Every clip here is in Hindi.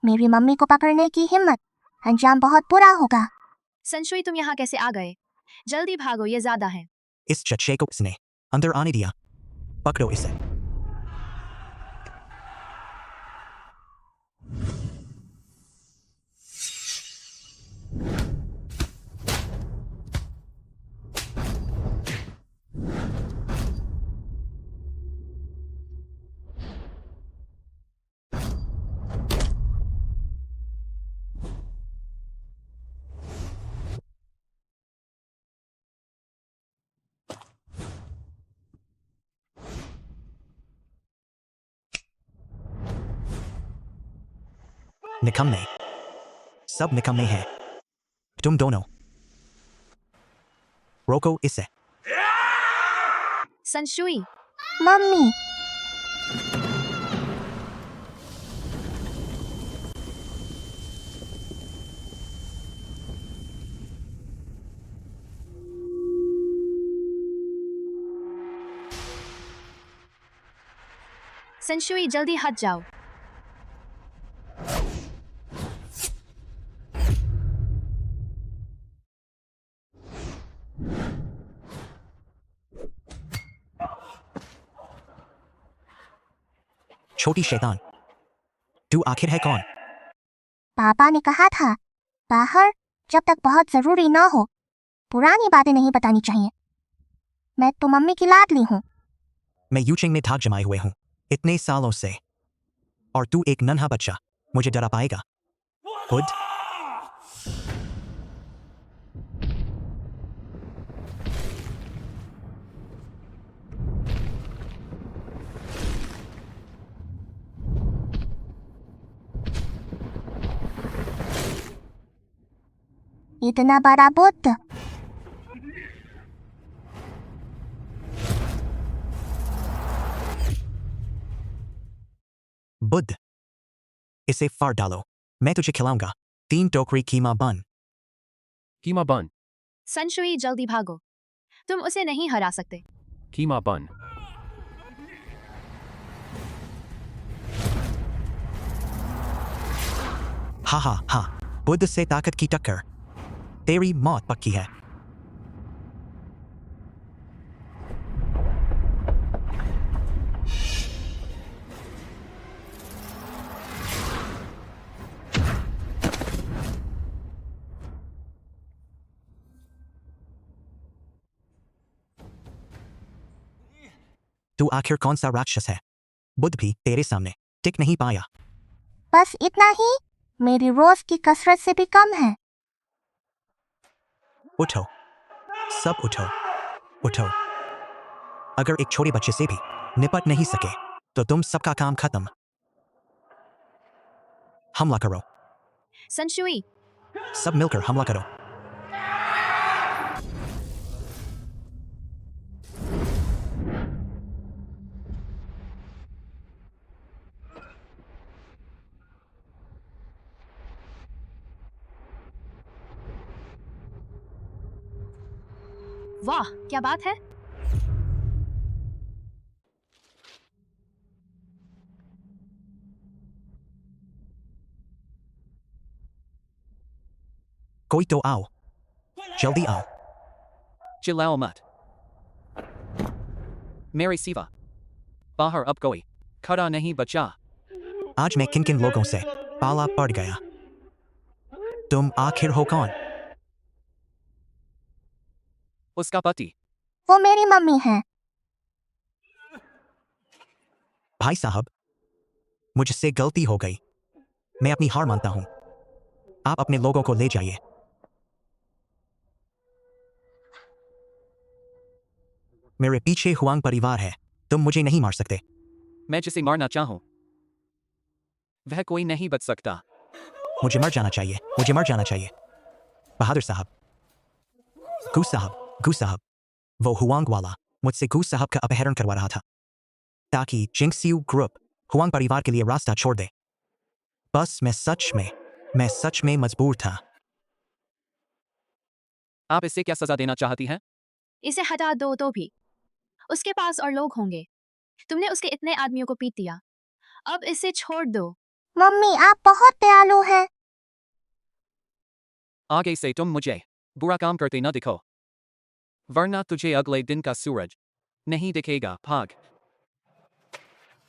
मेरी मम्मी को पकड़ने की हिम्मत, अंजाम बहुत बुरा होगा। संशुई तुम यहाँ कैसे आ गए? जल्दी भागो, ये ज्यादा है। इस चच्चे को उसने अंदर आने दिया। पकड़ो इसे। निकम्मे, सब निकम्मे हैं। तुम दोनों रोको इसे। संशुई, मम्मी, संशुई जल्दी हट जाओ। छोटी शैतान, तू आखिर है कौन? पापा ने कहा था बाहर जब तक बहुत जरूरी ना हो पुरानी बातें नहीं बतानी चाहिए। मैं तो मम्मी की लाडली हूँ। मैं यूचिंग में धाक जमाए हुए हूँ इतने सालों से, और तू एक नन्हा बच्चा मुझे डरा पाएगा? खुद इतना बड़ा बुद्ध, बुद्ध, इसे फाड़ डालो। मैं तुझे खिलाऊंगा 3 टोकरी कीमा बन। Kima bun. संशुई जल्दी भागो, तुम उसे नहीं हरा सकते। Kima bun. हा हा हा, बुद्ध से ताकत की टक्कर, तेरी मौत पक्की है। तू आखिर कौन सा राक्षस है? बुद्ध भी तेरे सामने टिक नहीं पाया। बस इतना ही, मेरी रोज की कसरत से भी कम है। उठो, सब उठो, उठो। अगर एक छोटे बच्चे से भी निपट नहीं सके तो तुम सबका काम खत्म। हमला करो, संशुई, सब मिलकर हमला करो। वाह क्या बात है। कोई तो आओ, जल्दी आओ। Chilao mat. Mary Siva. Bahar up goi. Kada nahi bacha. आज मैं किन किन लोगों से पाला पड़ गया? तुम आखिर हो कौन? Uska pati. वो मेरी मम्मी है। भाई साहब, मुझसे गलती हो गई। मैं अपनी हार मानता हूं। आप अपने लोगों को ले जाइए। मेरे पीछे हुआंग परिवार है, तुम मुझे नहीं मार सकते। मैं जिसे मारना चाहूं वह कोई नहीं बच सकता। मुझे मर जाना चाहिए, मुझे मर जाना चाहिए। बहादुर साहब, गू साहब, वो हुआंग वाला मुझसे गू साहब का अपहरण करवा रहा था ताकि जिंगसियू ग्रुप हुआंग परिवार के लिए रास्ता छोड़ दे। बस मैं सच में मजबूर था। आप इसे क्या सजा देना चाहती हैं? इसे हटा दो तो भी उसके पास और लोग होंगे। तुमने उसके इतने आदमियों को पीट दिया, अब इसे छोड़ दो। मम्मी आप बहुत दयालु हैं। आगे से तुम मुझे बुरा काम करते न दिखो, वरना तुझे अगले दिन का सूरज नहीं दिखेगा। भाग।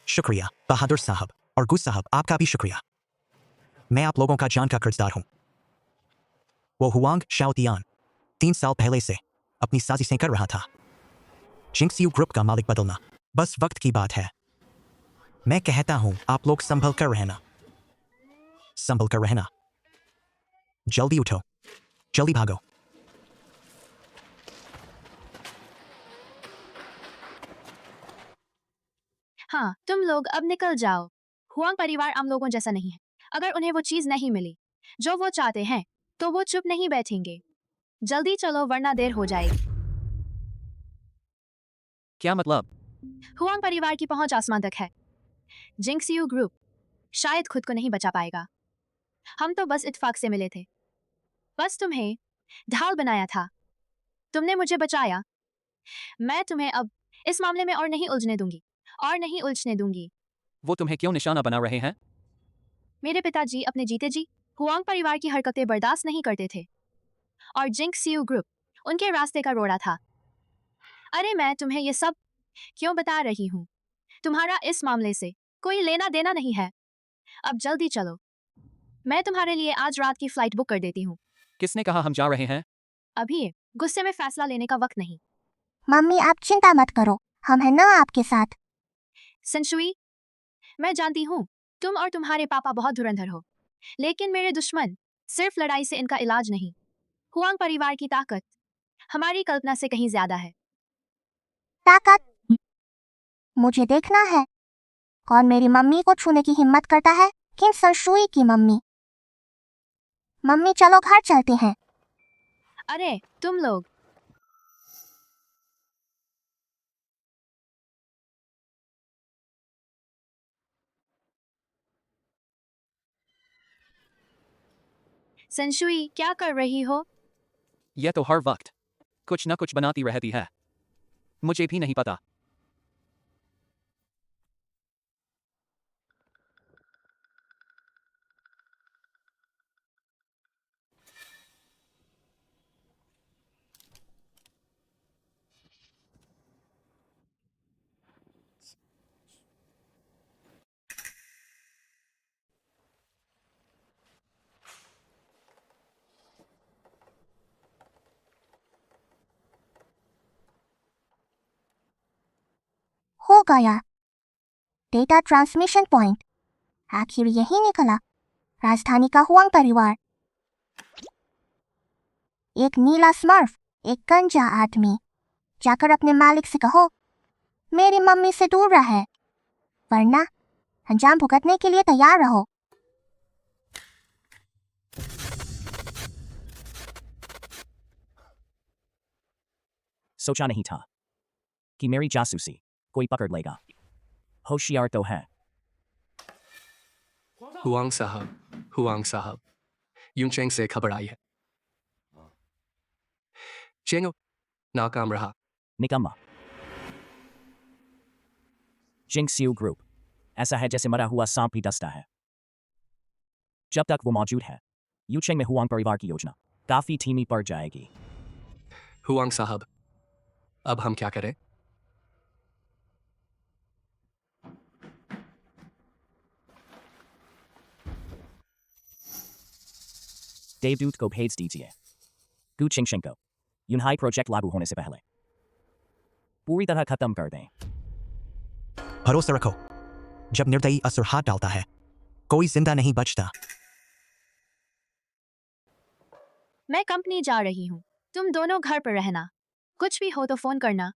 शुक्रिया बहादुर साहब, और गुस साहब आपका भी शुक्रिया। मैं आप लोगों का जान का कर्जदार हूं। वो हुआंग शाओतियान 3 साल पहले से अपनी साजिशें कर रहा था। जिंक्सियू ग्रुप का मालिक बदलना बस वक्त की बात है। मैं कहता हूं आप लोग संभल कर रहना, संभल कर रहना। जल्दी उठो, जल्दी भागो। हाँ, तुम लोग अब निकल जाओ। हुआंग परिवार आम लोगों जैसा नहीं है। अगर उन्हें वो चीज नहीं मिली जो वो चाहते हैं, तो वो चुप नहीं बैठेंगे। जल्दी चलो वरना देर हो जाएगी। क्या मतलब? हुआंग परिवार की पहुंच आसमान तक है। जिंक्सियू ग्रुप शायद खुद को नहीं बचा पाएगा। हम तो बस इत्तेफाक से मिले थे, बस तुम्हें ढाल बनाया था। तुमने मुझे बचाया। मैं तुम्हें अब इस मामले में और नहीं उलझने दूंगी, और नहीं उलझने दूंगी। वो तुम्हें क्यों निशाना बना रहे हैं? मेरे पिताजी अपने जीते जी हुआंग परिवार की हरकतें बर्दाश्त नहीं करते थे, और जिंक्सियू ग्रुप उनके रास्ते का रोड़ा था। अरे मैं तुम्हें ये सब क्यों बता रही हूँ? तुम्हारा इस मामले से कोई लेना देना नहीं है। अब जल्दी चलो, मैं तुम्हारे लिए आज रात की फ्लाइट बुक कर देती हूँ। किसने कहा हम जा रहे हैं? अभी गुस्से में फैसला लेने का वक्त नहीं। मम्मी आप चिंता मत करो, हम हैं ना आपके साथ। संशुई, मैं जानती हूँ तुम और तुम्हारे पापा बहुत धुरंधर हो, लेकिन मेरे दुश्मन सिर्फ लड़ाई से इनका इलाज नहीं। हुआंग परिवार की ताकत हमारी कल्पना से कहीं ज्यादा है। ताकत? मुझे देखना है कौन मेरी मम्मी को छूने की हिम्मत करता है। किन संशुई की मम्मी। मम्मी चलो घर चलते हैं। अरे तुम लोग, संशुई क्या कर रही हो? यह तो हर वक्त कुछ न कुछ बनाती रहती है, मुझे भी नहीं पता। हो गया, डेटा ट्रांसमिशन पॉइंट। आखिर यही निकला, राजधानी का हुआंग परिवार। एक नीला स्मर्फ, एक गंजा आदमी। जाकर अपने मालिक से कहो मेरी मम्मी से दूर रहे, वरना अंजाम भुगतने के लिए तैयार रहो। सोचा नहीं था कि मेरी जासूसी कोई पकड़ लेगा। होशियार तो है। हुआंग साहब, यूनचेंग से खबर आई है। चेंगो नाकाम रहा। निकम्मा। जिंक्सियू ग्रुप ऐसा है जैसे मरा हुआ सांप भी डसता है। जब तक वो मौजूद है, यूचेंग में हुआंग परिवार की योजना काफी धीमी पड़ जाएगी। हुआंग साहब, अब हम क्या करें? देवदूत को भेज दीजिए। गु चिंगशिंग को यूनहाई प्रोजेक्ट लागू होने से पहले पूरी तरह खत्म कर दें। भरोसा रखो, जब निर्दयी असुर हाथ डालता है कोई जिंदा नहीं बचता। मैं कंपनी जा रही हूँ, तुम दोनों घर पर रहना। कुछ भी हो तो फोन करना।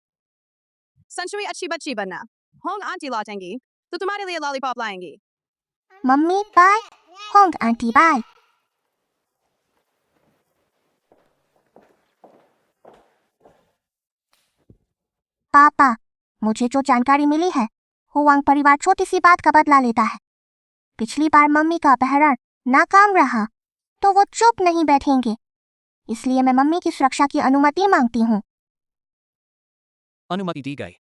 संशुई अच्छी बच्ची बनना। होंग आंटी लौटेंगी तो तुम्हारे लिए लॉलीपॉप लाएंगी। Mummy bye, Hong aunty bye. Papa, मुझे जो जानकारी मिली है, हुआंग परिवार छोटी सी बात का बदला लेता है। पिछली बार मम्मी का अपहरण नाकाम रहा, तो वो चुप नहीं बैठेंगे। इसलिए मैं मम्मी की सुरक्षा की अनुमति मांगती हूँ। अनुमति दी गई।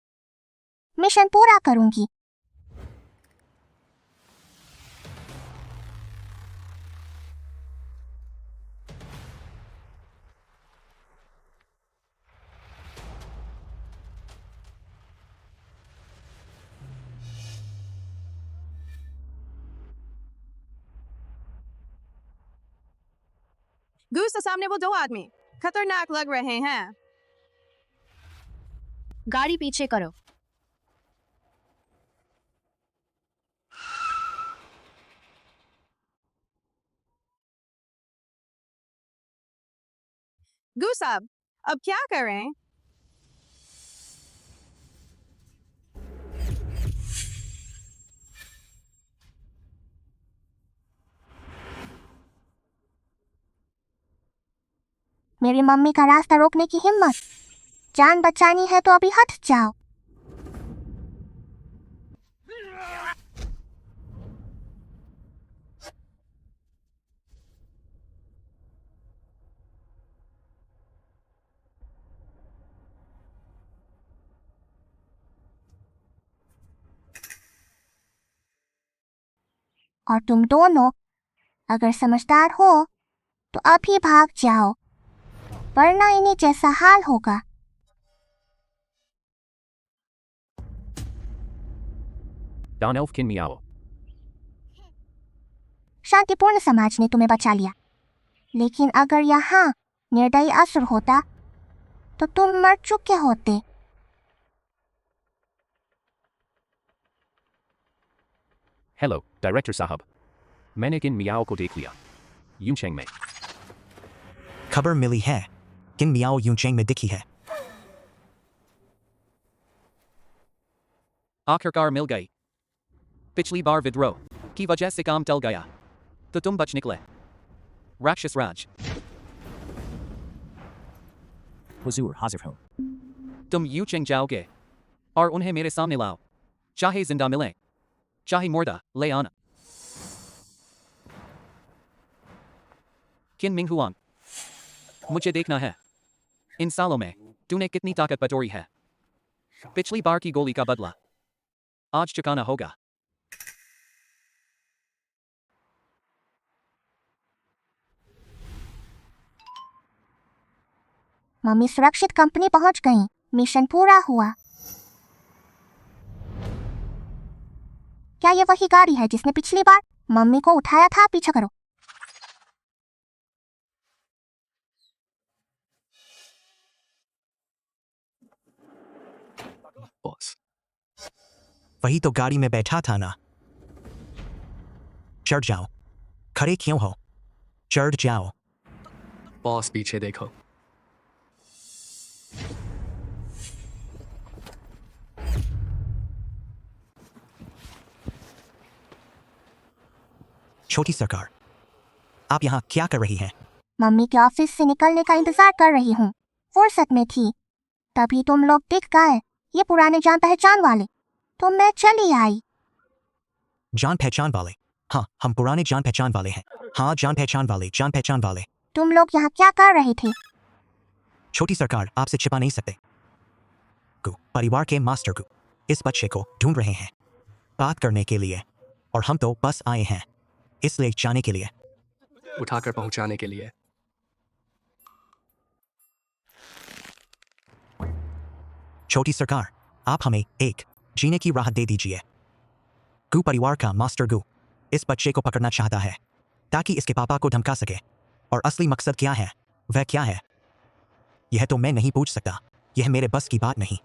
मिशन पूरा करूंगी। गूस के सामने वो दो आदमी खतरनाक लग रहे हैं। गाड़ी पीछे करो। गूस साहब, अब क्या करें? मेरी मम्मी का रास्ता रोकने की हिम्मत। जान बचानी है तो अभी हट जाओ। और तुम दोनों अगर समझदार हो तो अभी भाग जाओ, वरना इन्हीं जैसा हाल होगा। Don Elfkin Meow. शांतिपूर्ण समाज ने तुम्हें बचा लिया, लेकिन अगर यहाँ निर्दयी असुर होता तो तुम मर चुके होते। Hello, Director Sahab. मैंने किन मियाओ को देख लिया यूचेंग में। खबर मिली है किन मियाओ यूचेंग में दिखी है। आखिरकार मिल गई। पिछली बार विद्रोह की वजह से काम टल गया तो तुम बच निकले। राक्षस राज, हुजूर हाजिर हूँ। तुम यूचेंग जाओगे और उन्हें मेरे सामने लाओ, चाहे जिंदा मिले चाहे मुर्दा ले आना। किन मिंग हुआंग, मुझे देखना है इन सालों में तूने कितनी ताकत बटोरी है। पिछली बार की गोली का बदला आज चुकाना होगा। मम्मी सुरक्षित कंपनी पहुंच गई। मिशन पूरा हुआ। क्या ये वही गाड़ी है जिसने पिछली बार मम्मी को उठाया था? पीछा करो। बॉस, वही तो गाड़ी में बैठा था ना। चढ़ जाओ। खड़े क्यों हो? चढ़ जाओ। बॉस पीछे देखो। छोटी सरकार, आप यहाँ क्या कर रही हैं? मम्मी के ऑफिस से निकलने का इंतजार कर रही हूँ। फुर्सत में थी तभी तुम लोग दिख गए, ये पुराने जान पहचान वाले। तो मैं चली आई। जान पहचान वाले? हाँ, हम पुराने जान पहचान वाले हैं। हाँ, जान पहचान वाले, जान पहचान वाले। तुम लोग यहाँ क्या कर रहे थे? छोटी सरकार, आपसे छिपा नहीं सकते। गु, परिवार के मास्टर गु इस बच्चे को ढूंढ रहे हैं बात करने के लिए, और हम तो बस आए हैं इसलिए जाने के लिए। उठाकर पहुंचाने के लिए। छोटी सरकार, आप हमें एक जीने की राह दे दीजिए। गु परिवार का मास्टर गु इस बच्चे को पकड़ना चाहता है ताकि इसके पापा को धमका सके, और असली मकसद क्या है वह क्या है यह तो मैं नहीं पूछ सकता, यह मेरे बस की बात नहीं।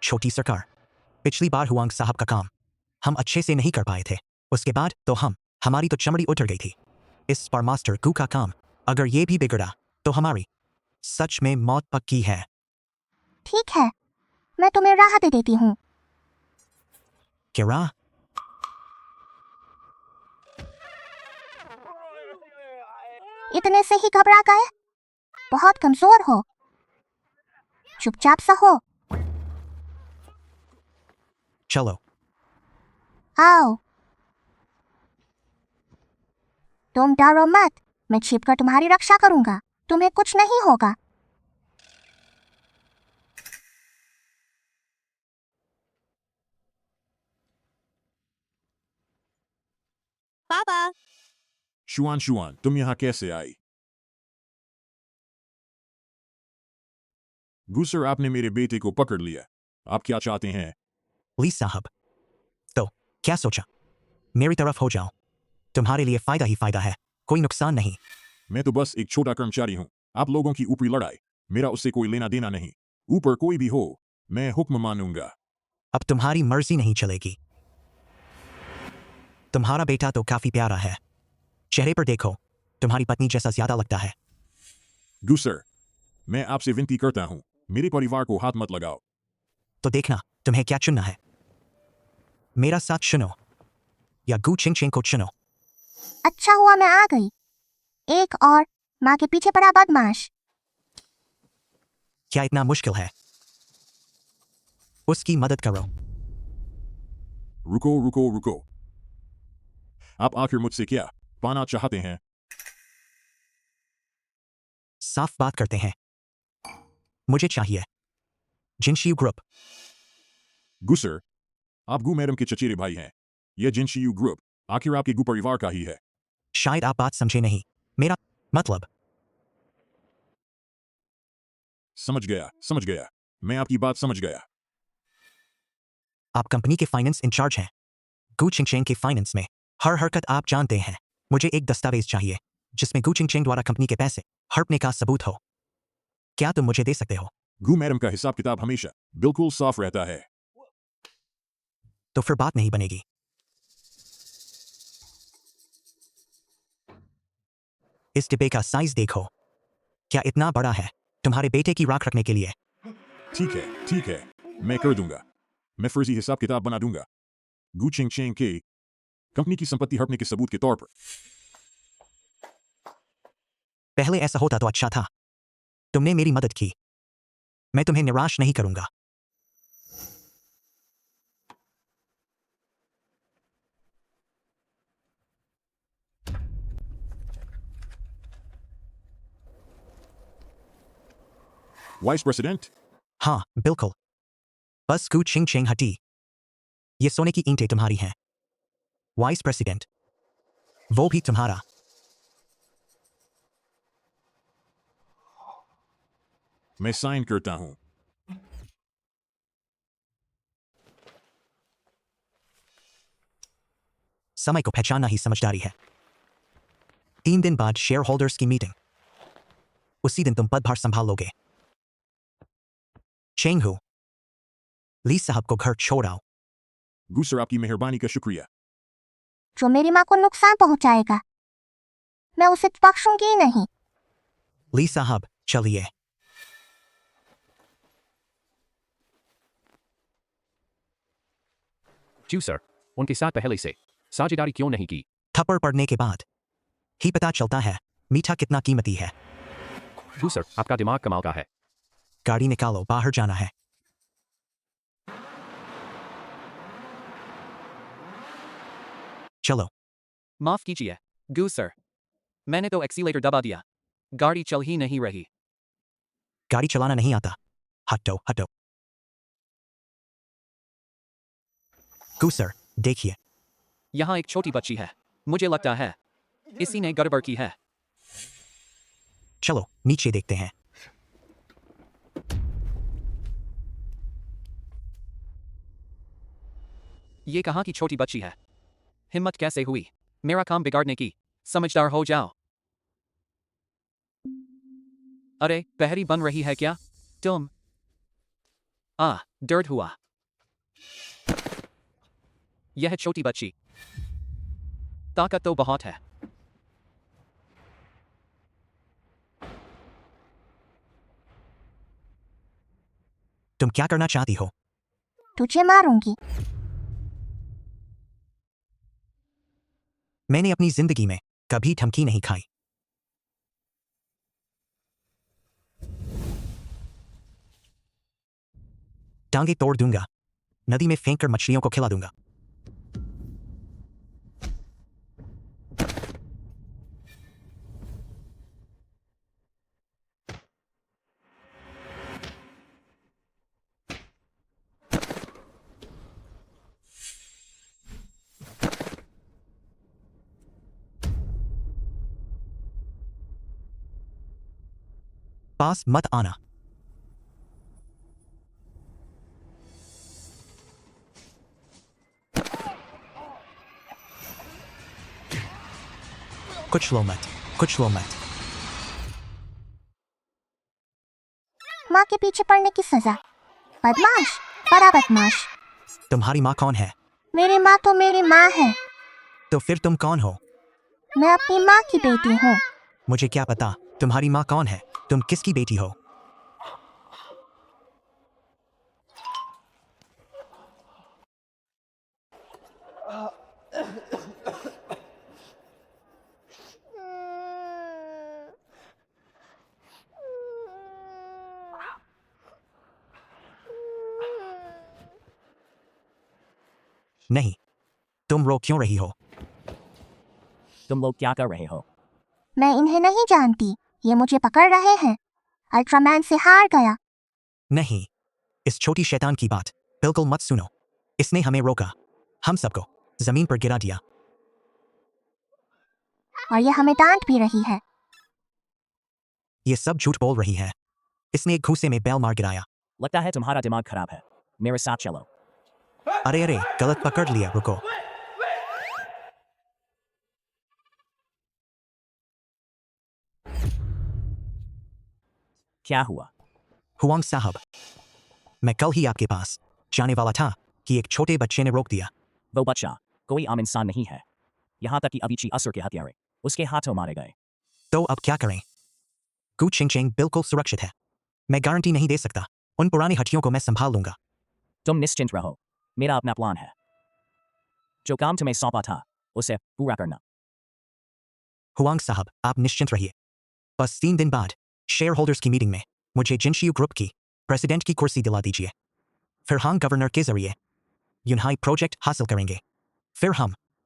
छोटी सरकार, पिछली बार हुआंग साहब का काम हम अच्छे से नहीं कर पाए थे, उसके बाद तो हमारी तो चमड़ी उतर गई थी। इस बार मास्टर गु का काम अगर ये भी बिगड़ा तो हमारी सच में मौत पक्की है। ठीक है, मैं तुम्हें राह दे देती हूँ। क्या राह? इतने से ही घबरा गए? बहुत कमजोर हो। चुपचाप सा हो। चलो। आओ। तुम डरो मत, मैं छिपकर तुम्हारी रक्षा करूंगा। तुम्हें कुछ नहीं होगा। पापा, शुआन, तुम यहाँ कैसे आई? गुसर, आपने मेरे बेटे को पकड़ लिया। आप क्या चाहते हैं? ली साहब, तो क्या सोचा? मेरी तरफ हो जाओ, तुम्हारे लिए फायदा ही फायदा है। कोई नुकसान नहीं। मैं तो बस एक छोटा कर्मचारी हूँ। आप लोगों की ऊपरी लड़ाई, मेरा उससे कोई लेना देना नहीं। ऊपर कोई भी हो, मैं हुक्म मानूंगा। अब तुम्हारी मर्जी नहीं चलेगी। तुम्हारा बेटा तो काफी प्यारा है। चेहरे पर देखो, तुम्हारी पत्नी जैसा ज्यादा लगता है। गूसर, मैं आपसे विनती करता हूँ, मेरे परिवार को हाथ मत लगाओ। तो देखना तुम्हें क्या चुनना है। मेरा साथ चुनो या गू चिंग चिंग को चुनो। अच्छा हुआ मैं आ गई। एक और माँ के पीछे पड़ा बदमाश। क्या इतना मुश्किल है? उसकी मदद करो। रुको रुको रुको, आप आखिर मुझसे क्या पाना चाहते हैं? साफ बात करते हैं। मुझे चाहिए जिनशियू ग्रुप। गूसर, आप गू मैडम के चचेरे भाई हैं। यह जिनशियू ग्रुप आखिर आपके गू परिवार का ही है। शायद आप बात समझे नहीं। मेरा मतलब समझ गया, मैं आपकी बात समझ गया। आप कंपनी के फाइनेंस इंचार्ज हैं। गू चिंग चिंग के फाइनेंस में हर हरकत आप जानते हैं। मुझे एक दस्तावेज चाहिए जिसमें गू चिंग चिंग द्वारा कंपनी के पैसे हड़पने का सबूत हो। क्या तुम मुझे दे सकते हो? गू मैडम का हिसाब किताब हमेशा बिल्कुल साफ रहता है। तो फिर बात नहीं बनेगी। इस डिब्बे का साइज देखो, क्या इतना बड़ा है तुम्हारे बेटे की राख रखने के लिए? ठीक है, मैं कर दूंगा। मैं फर्जी हिसाब किताब बना दूंगा, गू चिंग चिंग के कंपनी की संपत्ति हड़पने के सबूत के तौर पर। पहले ऐसा होता तो अच्छा था। तुमने मेरी मदद की, मैं तुम्हें निराश नहीं करूंगा। वाइस प्रेसिडेंट, हाँ बिल्कुल, बस गू चिंग चिंग हटी। ये सोने की ईंटें तुम्हारी हैं। वाइस प्रेसिडेंट, वो भी तुम्हारा। मैं साइन करता हूँ। समय को पहचानना ही समझदारी है। 3 दिन बाद शेयर होल्डर्स की मीटिंग। उसी दिन तुम पदभार संभाल लोगे। चेंग हू, ली साहब को घर छोड़ आओ। गूसर, आपकी मेहरबानी का शुक्रिया। जो मेरी माँ को नुकसान पहुंचाएगा, मैं उसे बख्शूंगी नहीं। ली साहब चलिए। जी सर, उनके साथ पहले से साझेदारी क्यों नहीं की? थप्पड़ पड़ने के बाद ही पता चलता है मीठा कितना कीमती है। जी सर, आपका दिमाग कमाल का है। गाड़ी निकालो, बाहर जाना है। चलो। माफ कीजिए गू सर, मैंने तो एक्सीलेटर दबा दिया, गाड़ी चल ही नहीं रही। गाड़ी चलाना नहीं आता? हटो हटो। गू सर देखिए, यहाँ एक छोटी बच्ची है, मुझे लगता है इसी ने गड़बड़ की है। चलो नीचे देखते हैं। ये कहाँ की छोटी बच्ची है? हिम्मत कैसे हुई मेरा काम बिगाड़ने की? समझदार हो जाओ। अरे पहरी बन रही है क्या तुम? दर्द हुआ। यह छोटी बच्ची, ताकत तो बहुत है। तुम क्या करना चाहती हो? तुझे मारूंगी। मैंने अपनी जिंदगी में कभी धमकी नहीं खाई। टांगे तोड़ दूंगा, नदी में फेंक कर मछलियों को खिला दूंगा। पास मत आना। कुछ लो मत, कुछ लो मत। माँ के पीछे पड़ने की सजा। बदमाश, बड़ा बदमाश। तुम्हारी माँ कौन है? मेरी माँ तो मेरी माँ है। तो फिर तुम कौन हो? मैं अपनी माँ की बेटी हूँ। मुझे क्या पता तुम्हारी माँ कौन है? तुम किसकी बेटी हो? नहीं, तुम रो क्यों रही हो? तुम लोग क्या कर रहे हो? मैं इन्हें नहीं जानती। ये मुझे पकड़ रहे हैं। अल्ट्रामैन से हार गया। नहीं, इस छोटी शैतान की बात बिल्कुल मत सुनो। इसने हमें रोका, हम सबको जमीन पर गिरा दिया। और ये हमें डांट भी रही है। ये सब झूठ बोल रही है। इसने एक घूसे में बैल मार गिराया। लगता है तुम्हारा दिमाग खराब है। मेरे साथ चलो। अरे अरे, गलत पकड़ लिया, रुको। क्या हुआ? हुआंग साहब, मैं कल ही आपके पास जाने वाला था कि एक छोटे बच्चे ने रोक दिया। वो बच्चा कोई आम इंसान नहीं है। यहाँ तक कि अविची असुर के हत्यारे उसके हाथों मारे गए। तो अब क्या करें? गु चिंग चिंग बिल्कुल सुरक्षित है। मैं गारंटी नहीं दे सकता। उन पुरानी हड्डियों को मैं संभाल लूंगा। तुम निश्चिंत रहो, मेरा अपना प्लान है। जो काम तुम्हें सौंपा था उसे पूरा करना। हुआंग साहब, आप निश्चिंत रहिए। बस 3 दिन बाद शेयर होल्डर्स की मीटिंग में मुझे जिनशियू ग्रुप की प्रेसिडेंट की कुर्सी दिला दीजिए। फिर हम गवर्नर के जरिए यूनहाई प्रोजेक्ट हासिल करेंगे। फिर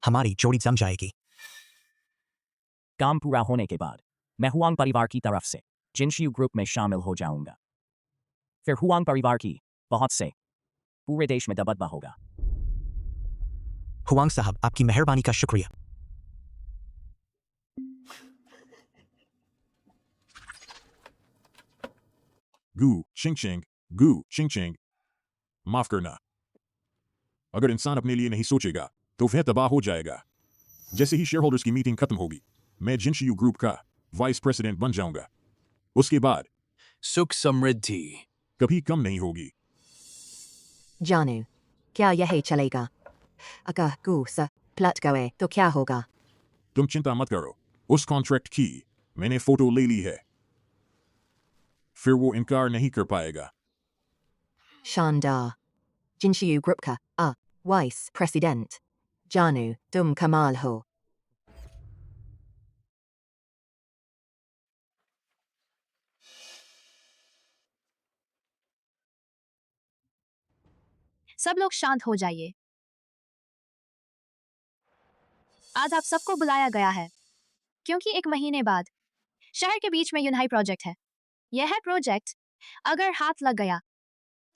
हमारी जोड़ी जम जाएगी। काम पूरा होने के बाद मैं हुआंग परिवार की तरफ से जिनशियू ग्रुप में शामिल हो जाऊंगा। फिर हुआंग परिवार की बहुत से पूरे देश में दबदबा होगा। हुआंग साहब, आपकी मेहरबानी का शुक्रिया। गू चिंग चिंग, माफ करना। अगर इंसान अपने लिए नहीं सोचेगा तो वह तबाह हो जाएगा। जैसे ही शेयर होल्डर्स की मीटिंग खत्म होगी, मैं जिनशियू ग्रुप का वाइस प्रेसिडेंट बन जाऊंगा। उसके बाद सुख समृद्धि। कभी कम नहीं होगी। जानू, क्या यही चलेगा? अगर गुस्सा पलट गए तो क्या होगा? तुम चिंता मत करो, उस कॉन्ट्रैक्ट की मैंने फोटो ले ली है। फिर वो इनकार नहीं कर पाएगा। शानदार। जिनशियू ग्रुप का वाइस प्रेसिडेंट। जानू, तुम कमाल हो। सब लोग शांत हो जाइए। आज आप सबको बुलाया गया है क्योंकि 1 महीने बाद शहर के बीच में यूनहाई प्रोजेक्ट है। यह प्रोजेक्ट अगर हाथ लग गया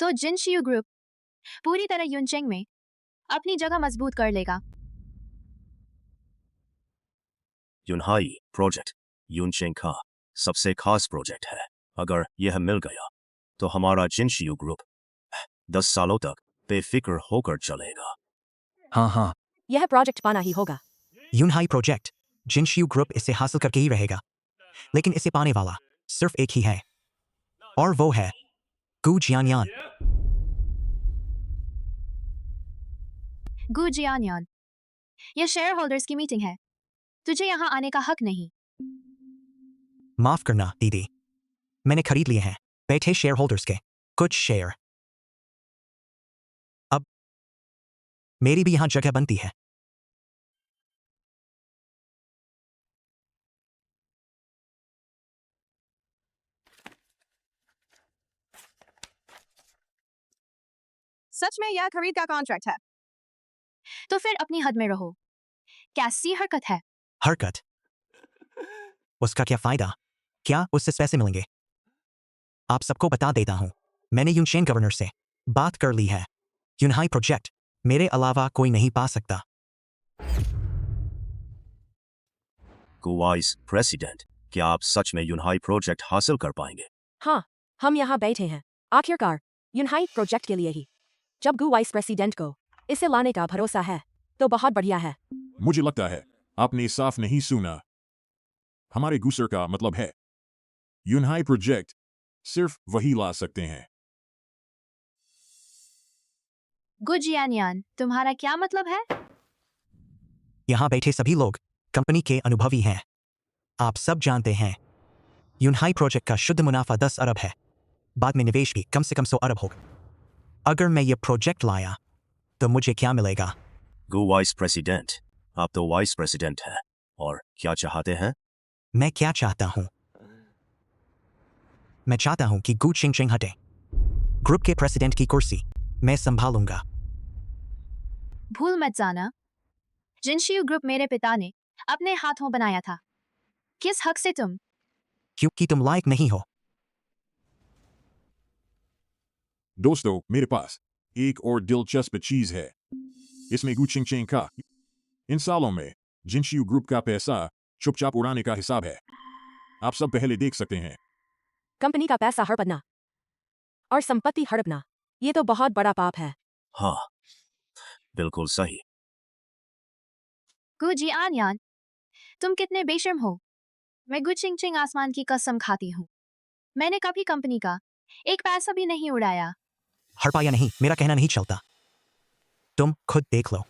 तो जिनशियू ग्रुप पूरी तरह यूनचेंग में अपनी जगह मजबूत कर लेगा। यूनहाई प्रोजेक्ट यूनचेंग का सबसे खास प्रोजेक्ट है। अगर यह मिल गया तो हमारा जिनशियू ग्रुप 10 सालों तक बेफिक्र होकर चलेगा। हाँ, यह प्रोजेक्ट पाना ही होगा। यूनहाई प्रोजेक्ट, जिनशियू ग्रुप इसे हासिल करके ही रहेगा। लेकिन इसे पाने वाला सिर्फ एक ही है, और वो है गु जियानयान। गु जियानयान, यह शेयर होल्डर्स की मीटिंग है। तुझे यहाँ आने का हक नहीं। माफ करना दीदी, मैंने खरीद लिए हैं बैठे शेयर होल्डर्स के कुछ शेयर। अब मेरी भी यहां जगह बनती है। सच में यह खरीद का कॉन्ट्रैक्ट है? तो फिर अपनी हद में रहो। कैसी हरकत है? हरकत? उसका क्या फायदा? क्या उससे पैसे मिलेंगे? आप सबको बता देता हूं, मैंने यूनशेन गवर्नर से बात कर ली है। यूनहाई प्रोजेक्ट मेरे अलावा कोई नहीं पा सकता। वाइस प्रेसिडेंट, क्या आप सच में यूनहाई प्रोजेक्ट हासिल कर पाएंगे? हाँ, हम यहाँ बैठे हैं आखिरकार यूनहाई प्रोजेक्ट के लिए ही। जब गु वाइस प्रेसिडेंट को इसे लाने का भरोसा है तो बहुत बढ़िया है। मुझे लगता है आपने साफ नहीं सुना। हमारे गुसर का मतलब है यूनहाई प्रोजेक्ट सिर्फ वही ला सकते हैं। गुजियानियान, तुम्हारा क्या मतलब है? यहाँ बैठे सभी लोग कंपनी के अनुभवी हैं। आप सब जानते हैं यूनहाई प्रोजेक्ट का शुद्ध मुनाफा 10 अरब है। बाद में निवेश भी कम से कम 100 अरब होगा। अगर मैं ये प्रोजेक्ट लाया तो मुझे क्या मिलेगा? गो वाइस प्रेसिडेंट, आप तो वाइस प्रेसिडेंट हैं। और क्या चाहते हैं? मैं क्या चाहता हूँ? मैं चाहता हूँ कि गु चिंग हटे। ग्रुप के प्रेसिडेंट की कुर्सी मैं संभालूंगा। भूल मत जाना, जिनशियू ग्रुप मेरे पिता ने अपने हाथों बनाया था। किस हक से तुम? क्योंकि तुम लायक नहीं हो। दोस्तों, मेरे पास एक और दिलचस्प चीज है। इसमें गु चिंग का इन सालों में जिनशियू ग्रुप का पैसा चुपचाप उड़ाने का हिसाब है। आप सब पहले देख सकते हैं। कंपनी का पैसा हड़पना और संपत्ति हड़पना, ये तो बहुत बड़ा पाप है। हाँ, बिल्कुल सही। गुजियानियान, तुम कितने बेशर्म हो। मैं गुचिंग आसमान की कसम खाती हूँ, मैंने कभी कंपनी का एक पैसा भी नहीं उड़ाया। हड़पाया नहीं, मेरा कहना नहीं चलता। तुम खुद देख लो।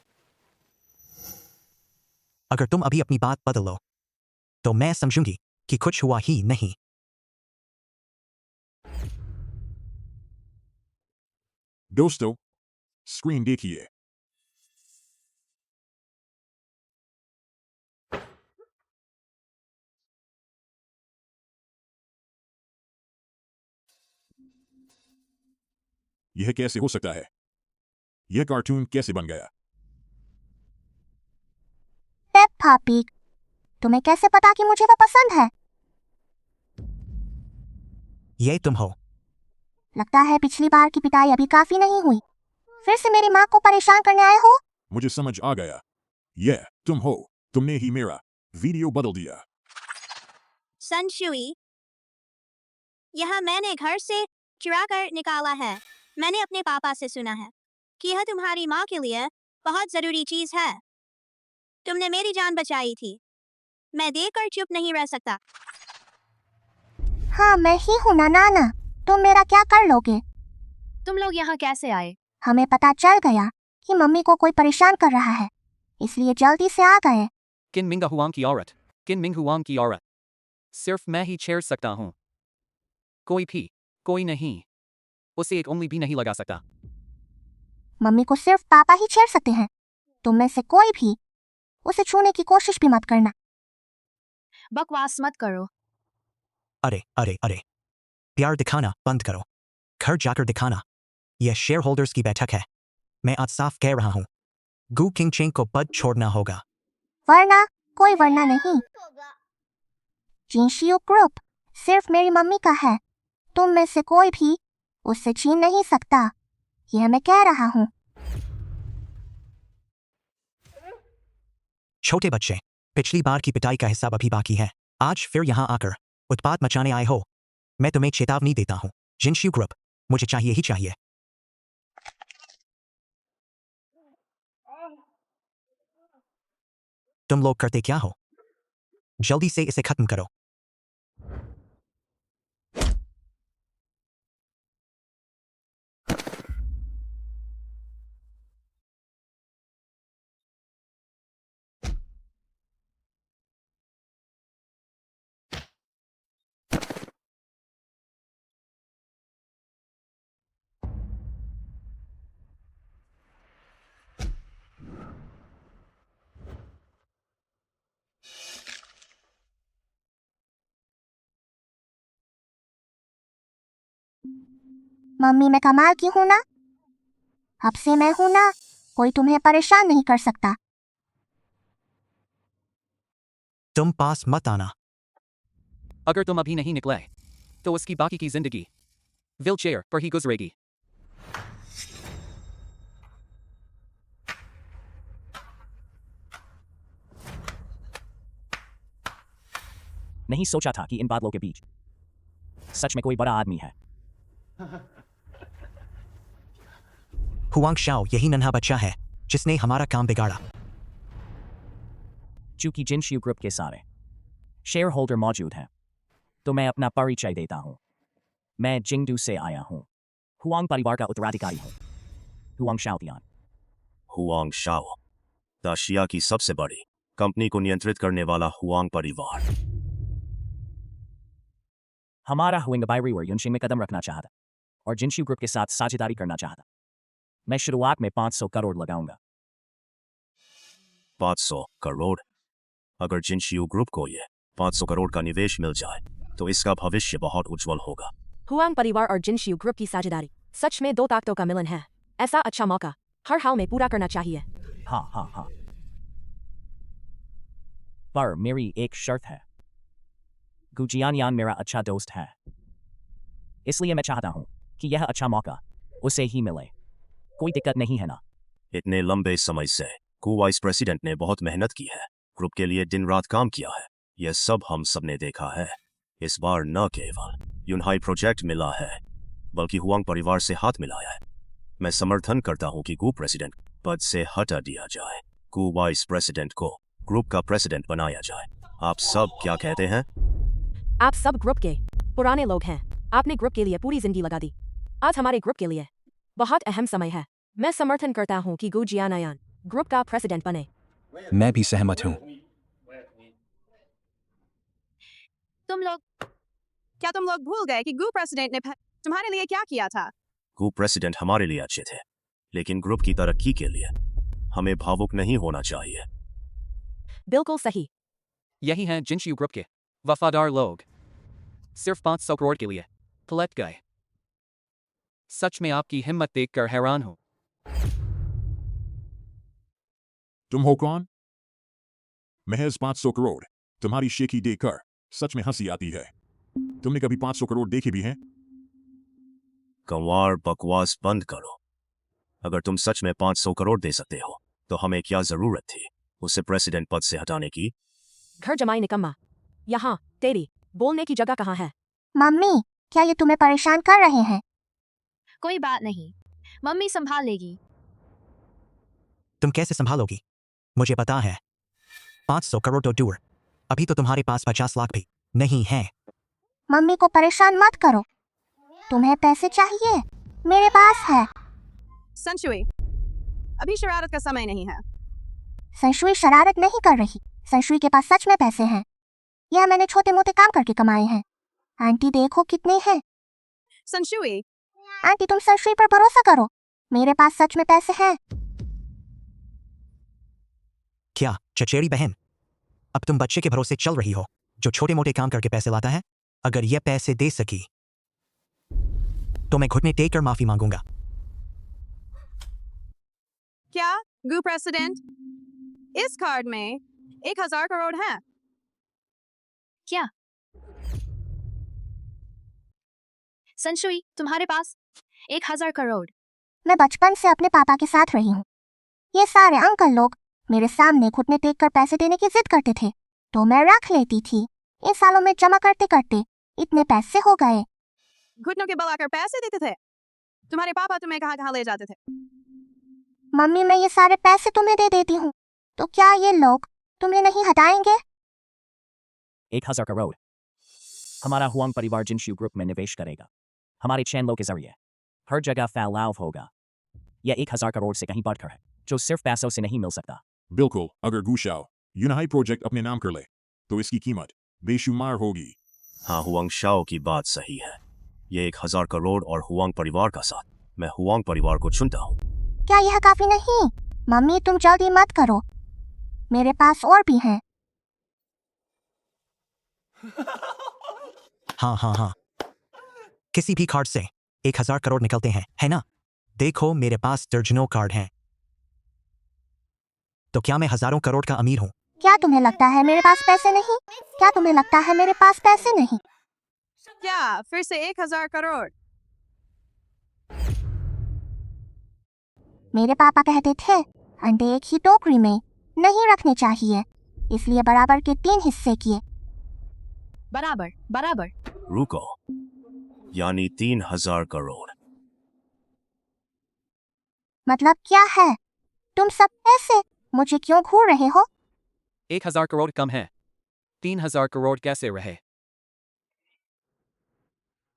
अगर तुम अभी अपनी बात बदल लो तो मैं समझूंगी कि कुछ हुआ ही नहीं। दोस्तों, स्क्रीन देखिए। यह कैसे हो सकता है? यह कार्टून कैसे बन गया? पेप्पा पिग, तुम्हें कैसे पता कि मुझे वो पसंद है? ये तुम हो। लगता है पिछली बार की पिटाई अभी काफी नहीं हुई। फिर से मेरी माँ को परेशान करने आए हो? मुझे समझ आ गया। यह तुम हो। तुमने ही मेरा वीडियो बदल दिया। सनशुई, यह मैंने घर से चुरा कर निकाला है। मैंने अपने पापा से सुना है कि यह तुम्हारी माँ के लिए बहुत जरूरी चीज है। तुमने मेरी जान बचाई थी। मैं देखकर चुप नहीं रह सकता। हाँ, मैं ही हूँ ना नाना। तुम मेरा क्या कर लोगे? तुम लोग यहाँ कैसे आए? हमें पता चल गया कि मम्मी को कोई परेशान कर रहा है, इसलिए जल्दी से आ गए। किन मिंगा हुआंग की औरत, किन मिंग हुआंग की औरत। सिर्फ मैं ही छेड़ सकता हूँ, कोई नहीं उसे एक उंगली भी नहीं लगा सकता। मम्मी को सिर्फ पापा ही छेड़ सकते हैं। तुम में से कोई भी उसे छूने की कोशिश भी मत करना। बकवास मत करो। अरे अरे अरे, प्यार दिखाना बंद करो। घर जाकर दिखाना। यह शेयर होल्डर्स की बैठक है। मैं आज साफ कह रहा हूँ, गु किंग चिंग को पद छोड़ना होगा। वरना कोई वरना नहीं। जिनशियू ग्रुप सिर्फ मेरी मम्मी का है। तुम में से कोई भी उससे छीन नहीं सकता। यह मैं कह रहा हूँ। छोटे बच्चे, पिछली बार की पिटाई का हिसाब अभी बाकी है। आज फिर यहाँ आकर उत्पात मचाने आए हो। मैं तुम्हें चेतावनी देता हूँ, जिनशियू ग्रुप मुझे चाहिए ही चाहिए। तुम लोग करते क्या हो? जल्दी से इसे खत्म करो। मम्मी मैं कमाल की हूँ ना? अब से मैं हूँ ना, कोई तुम्हें परेशान नहीं कर सकता। तुम पास मत आना। अगर तुम अभी नहीं निकले तो उसकी बाकी की जिंदगी व्हीलचेयर पर ही गुजरेगी। नहीं सोचा था कि इन बादलों के बीच सच में कोई बड़ा आदमी है। हुआंग शाओ यही नन्हा बच्चा है जिसने हमारा काम बिगाड़ा। चूंकि जिनशियू ग्रुप के सारे शेयर होल्डर मौजूद हैं, तो मैं अपना परिचय देता हूं। मैं जिंगडू से आया हूं। हुआंग परिवार का उत्तराधिकारी हूं। हुआंग शाओतियान। हुआंग शाओ, दाशिया की सबसे बड़ी कंपनी को नियंत्रित करने वाला हुआंग परिवार। हमारा हुइंगबाई रिवर युनशिंग में कदम रखना चाहता और जिनशियू ग्रुप के साथ साझेदारी करना चाहता। मैं शुरुआत में 500 करोड़ लगाऊंगा। 500 करोड़? अगर जिनशियू ग्रुप को ये 500 करोड़ का निवेश मिल जाए तो इसका भविष्य बहुत उज्जवल होगा। हुआंग परिवार और जिनशियू ग्रुप की साझेदारी सच में दो ताकतों का मिलन है। ऐसा अच्छा मौका हर हाल में पूरा करना चाहिए। हाँ। पर मेरी एक शर्त है। गुजियानयान मेरा अच्छा दोस्त है, इसलिए मैं चाहता हूं कि यह अच्छा मौका उसे ही मिले। कोई दिक्कत नहीं है ना? इतने लंबे समय से वाइस प्रेसिडेंट ने बहुत मेहनत की है, ग्रुप के लिए दिन रात काम किया है। यह सब हम सब ने देखा है। इस बार न केवल यूनहाई प्रोजेक्ट मिला है बल्कि हुआंग परिवार से हाथ मिलाया है। मैं समर्थन करता हूं कि गु प्रेसिडेंट पद से हटा दिया जाए, गु वाइस प्रेसिडेंट को ग्रुप का प्रेसिडेंट बनाया जाए। आप सब क्या कहते हैं? आप सब ग्रुप के पुराने लोग हैं। आपने ग्रुप के लिए पूरी जिंदगी लगा दी। आज हमारे ग्रुप के लिए बहुत अहम समय है। मैं समर्थन करता हूं कि गु जियानायान ग्रुप का प्रेसिडेंट बने। मैं भी सहमत हूं। क्या तुम लोग भूल गए कि गु प्रेसिडेंट ने तुम्हारे लिए क्या किया था? गु प्रेसिडेंट हमारे लिए अच्छे थे, लेकिन ग्रुप की तरक्की के लिए हमें भावुक नहीं होना चाहिए। बिल्कुल सही। यही हैं जिनशियू ग्रुप के वफादार लोग। सिर्फ 500 करोड़ के लिए पलट गए। सच में आपकी हिम्मत देखकर हैरान हूं। तुम हो कौन? महज 500 करोड़ तुम्हारी शेखी देखकर सच में हंसी आती है। तुमने कभी 500 करोड़ देखे भी हैं? गंवार बकवास बंद करो। अगर तुम सच में 500 करोड़ दे सकते हो तो हमें क्या जरूरत थी उसे प्रेसिडेंट पद से हटाने की? घर जमाई निकम्मा, यहाँ तेरी बोलने की जगह कहाँ है? मम्मी, क्या ये तुम्हें परेशान कर रहे हैं? कोई बात नहीं, मम्मी संभाल लेगी। तुम कैसे संभालोगी? मुझे पता है। 500 करोड़ तो दूर, अभी तो तुम्हारे पास 50 लाख भी नहीं है। मम्मी को परेशान मत करो। तुम्हें पैसे चाहिए? मेरे पास है। संशुई, अभी शरारत का समय नहीं है। संशुई शरारत नहीं कर रही। संशुई के पास सच में पैसे हैं। यह मैंने छोटे मोटे काम करके कमाए हैं। आंटी देखो कितने हैं। संशुई, आंटी तुम संशुई पर भरोसा करो। मेरे पास सच में पैसे हैं। क्या चचेरी बहन, अब तुम बच्चे के भरोसे चल रही हो जो छोटे मोटे काम करके पैसे लाता है? अगर यह पैसे दे सकी तो मैं घुटने टेक कर माफी मांगूंगा। क्या गु प्रेसिडेंट, इस कार्ड में 1000 करोड़ है। क्या संशुई, तुम्हारे पास 1000 करोड़? मैं बचपन से अपने पापा के साथ रही हूँ। ये सारे अंकल लोग मेरे सामने घुटने टेक कर पैसे देने की जिद करते थे तो मैं रख लेती थी। इन सालों में जमा करते करते इतने पैसे हो गए। घुटनों के बल आकर पैसे देते थे। तुम्हारे पापा तुम्हें कहाँ कहाँ ले जाते थे? मम्मी, मैं ये सारे पैसे तुम्हें दे देती हूँ तो क्या ये लोग तुम्हें नहीं हटाएंगे? 1000 करोड़ हमारा हुआंग परिवार जिनशियू ग्रुप में निवेश करेगा। हमारे चैनलों के जरिए हर जगह फैलाव होगा। यह 1000 करोड़ से कहीं बढ़कर है, जो सिर्फ पैसों से नहीं मिल सकता। बिल्कुल, अगर गु शाओ यूनहाई प्रोजेक्ट अपने नाम कर ले तो इसकी कीमत बेशुमार होगी। हाँ, हुआंग शाओ की बात सही है। ये 1000 करोड़ और हुआंग परिवार का साथ, मैं हुआंग परिवार को चुनता हूँ। क्या यह काफी नहीं? मम्मी तुम जल्दी मत करो, मेरे पास और भी हैं। हाँ, किसी भी कार्ड से 1000 करोड़ निकलते हैं, है ना? देखो मेरे पास दर्जनों कार्ड हैं। तो क्या मैं हजारों करोड़ का अमीर हूँ? क्या तुम्हें लगता है मेरे पास पैसे नहीं? क्या तुम्हें लगता है मेरे पास पैसे नहीं? क्या फिर से 1000 करोड़? मेरे पापा कहते थे अंडे एक ही टोकरी में नहीं रखने चाहिए, इसलिए बराबर के 3 हिस्से किए। बराबर। रुको, यानी 3000 करोड़? मतलब क्या है? तुम सब ऐसे मुझे क्यों घूर रहे हो? 1000 करोड़ कम है। 3,000 करोड़ कैसे रहे?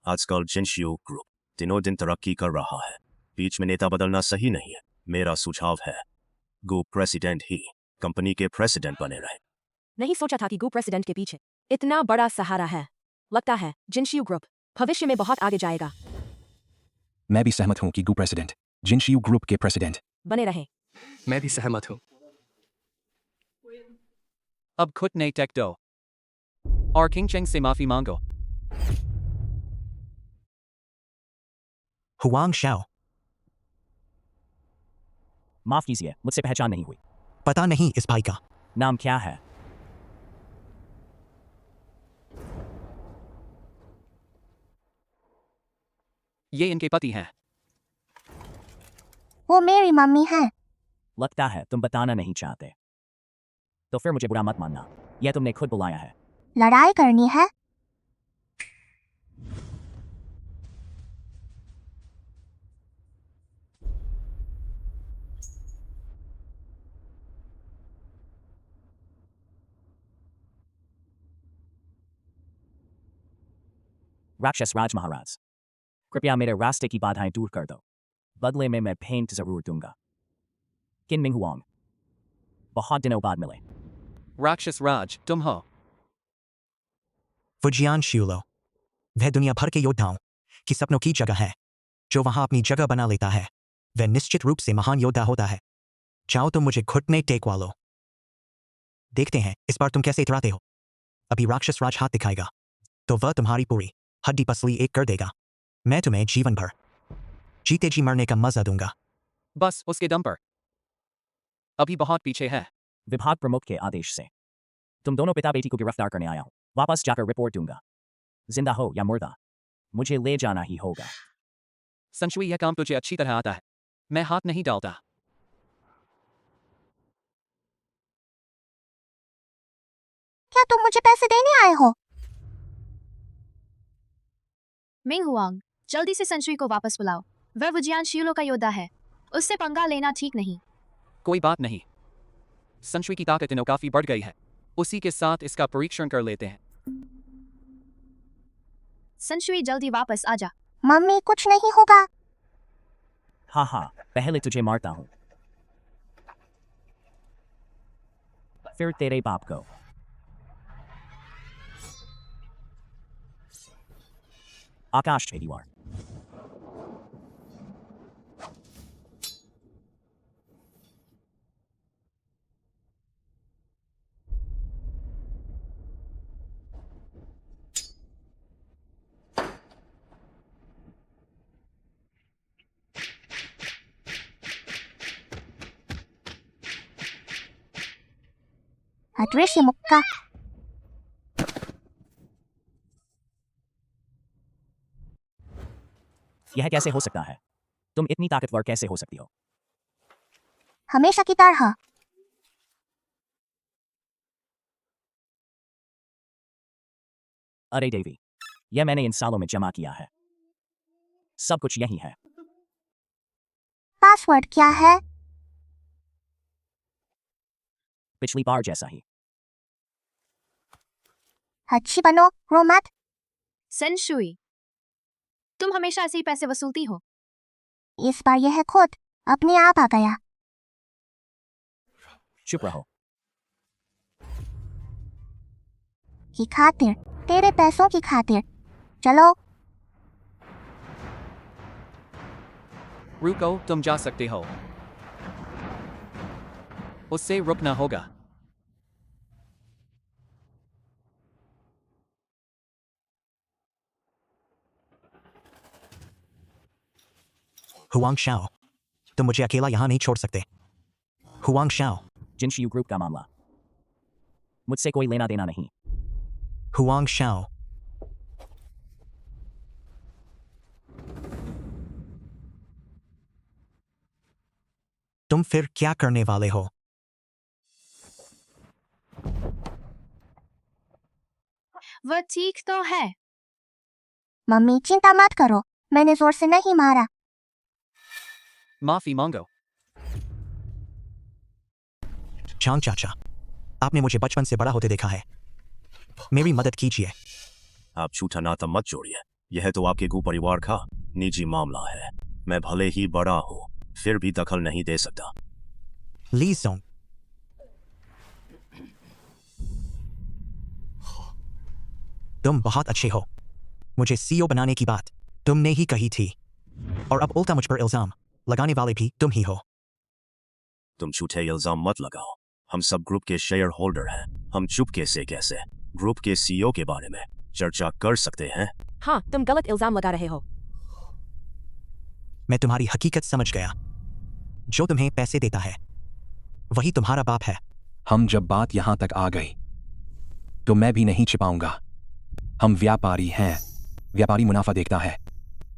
आजकल जिनशियू ग्रुप दिनों दिन तरक्की कर रहा है। बीच में नेता बदलना सही नहीं है। मेरा सुझाव है ग्रुप प्रेसिडेंट ही कंपनी के प्रेसिडेंट बने रहे। नहीं सोचा था कि ग्रुप प्रेसिडेंट के पीछे इतना बड़ा सहारा है। लगता है जिनशियू ग्रुप भविष्य में बहुत आगे जाएगा। मैं भी सहमत हूँ कि गु प्रेसिडेंट जिनशियू ग्रुप के प्रेसिडेंट बने रहे। मैं भी सहमत हूँ। अब खुद ने टेक दो और किंगचेंग से माफी मांगो। हुआंग शाओ, माफ कीजिए, मुझसे पहचान नहीं हुई। पता नहीं इस भाई का नाम क्या है? ये इनके पति हैं। वो मेरी मम्मी है। लगता है तुम बताना नहीं चाहते। तो फिर मुझे बुरा मत मानना, यह तुमने खुद बुलाया है। लड़ाई करनी है? राक्षस राज महाराज, कृपया मेरे रास्ते की बाधाएं दूर कर दो। बदले में मैं भेंट जरूर दूंगा। किन मिंग हुआंग, बहुत दिनों बाद मिले। राक्षस राज तुम हो? फुजियान शिउलो, वह दुनिया भर के योद्धाओं की सपनों की जगह है। जो वहां अपनी जगह बना लेता है वह निश्चित रूप से महान योद्धा होता है। चाहो तो मुझे घुटने टेकवा लो। देखते हैं इस बार तुम कैसे इतराते हो। अभी राक्षस राज हाथ दिखाएगा तो वह तुम्हारी पूरी हड्डी पसली एक कर देगा। मैं तुम्हें जीवन भर जीते जी मरने का मजा दूंगा। बस उसके दम पर। अभी बहुत पीछे है। विभाग प्रमुख के आदेश से तुम दोनों पिता बेटी को गिरफ्तार करने आया हूं। वापस जाकर रिपोर्ट दूंगा। जिंदा हो या मुर्दा, मुझे ले जाना ही होगा। संशुई, यह काम तुझे अच्छी तरह आता है। मैं हाथ नहीं डालता। क्या तुम मुझे पैसे देने आए हो? मिंग हुआंग, जल्दी से संशुई को वापस बुलाओ। वह वुजियान शियुलो का योद्धा है। उससे पंगा लेना ठीक नहीं। कोई बात नहीं। संशुई की ताकत दिनों काफी बढ़ गई है। उसी के साथ इसका परीक्षण कर लेते हैं। संशुई, जल्दी वापस आजा। मम्मी, कुछ नहीं होगा। हाँ हाँ, पहले तुझे मारता हूं, फिर तेरे बाप को। आकाश छेदीवार। अदृश्य मुक्का। यह कैसे हो सकता है? तुम इतनी ताकतवर कैसे हो सकती हो? हमेशा की तरह। अरे देवी, यह मैंने इन सालों में जमा किया है। सब कुछ यही है। पासवर्ड क्या है? पिछली बार जैसा ही। अच्छी बनो, रो मत। संशुई, तुम हमेशा ऐसे ही पैसे वसूलती हो। इस बार यह खुद अपने आप आ गया। चुप रहो। की खातिर, तेरे पैसों की खातिर। चलो। रुको, तुम जा सकते हो। उससे रुकना होगा। हुआंग शाओ, तुम मुझे अकेला यहां नहीं छोड़ सकते। हुआंग शाओ, जिनशियू ग्रुप का मामला मुझसे कोई लेना देना नहीं। हुआंग शाओ, तुम फिर क्या करने वाले हो? वह ठीक तो है। मम्मी, चिंता मत करो, मैंने जोर से नहीं मारा। माफी मांगो। चांग चाचा, आपने मुझे बचपन से बड़ा होते देखा है। मेरी मदद कीजिए। आप झूठा नाता मत जोड़िए। यह तो आपके गु परिवार का निजी मामला है। मैं भले ही बड़ा हूँ, फिर भी दखल नहीं दे सकता। ली सोंग, तुम बहुत अच्छे हो। मुझे सीईओ बनाने की बात तुमने ही कही थी, और अब उल्टा मुझ पर इल्जाम लगाने वाले भी तुम ही हो। तुम झूठे इल्जाम मत लगाओ। हम सब ग्रुप के शेयर होल्डर हैं। हम चुपके से कैसे ग्रुप के सीईओ के बारे में चर्चा कर सकते हैं? हाँ, तुम गलत इल्जाम लगा रहे हो। मैं तुम्हारी हकीकत समझ गया। जो तुम्हें पैसे देता है वही तुम्हारा बाप है। हम जब बात यहां तक आ गई तो मैं भी नहीं छिपाऊंगा। हम व्यापारी हैं। व्यापारी मुनाफा देखता है।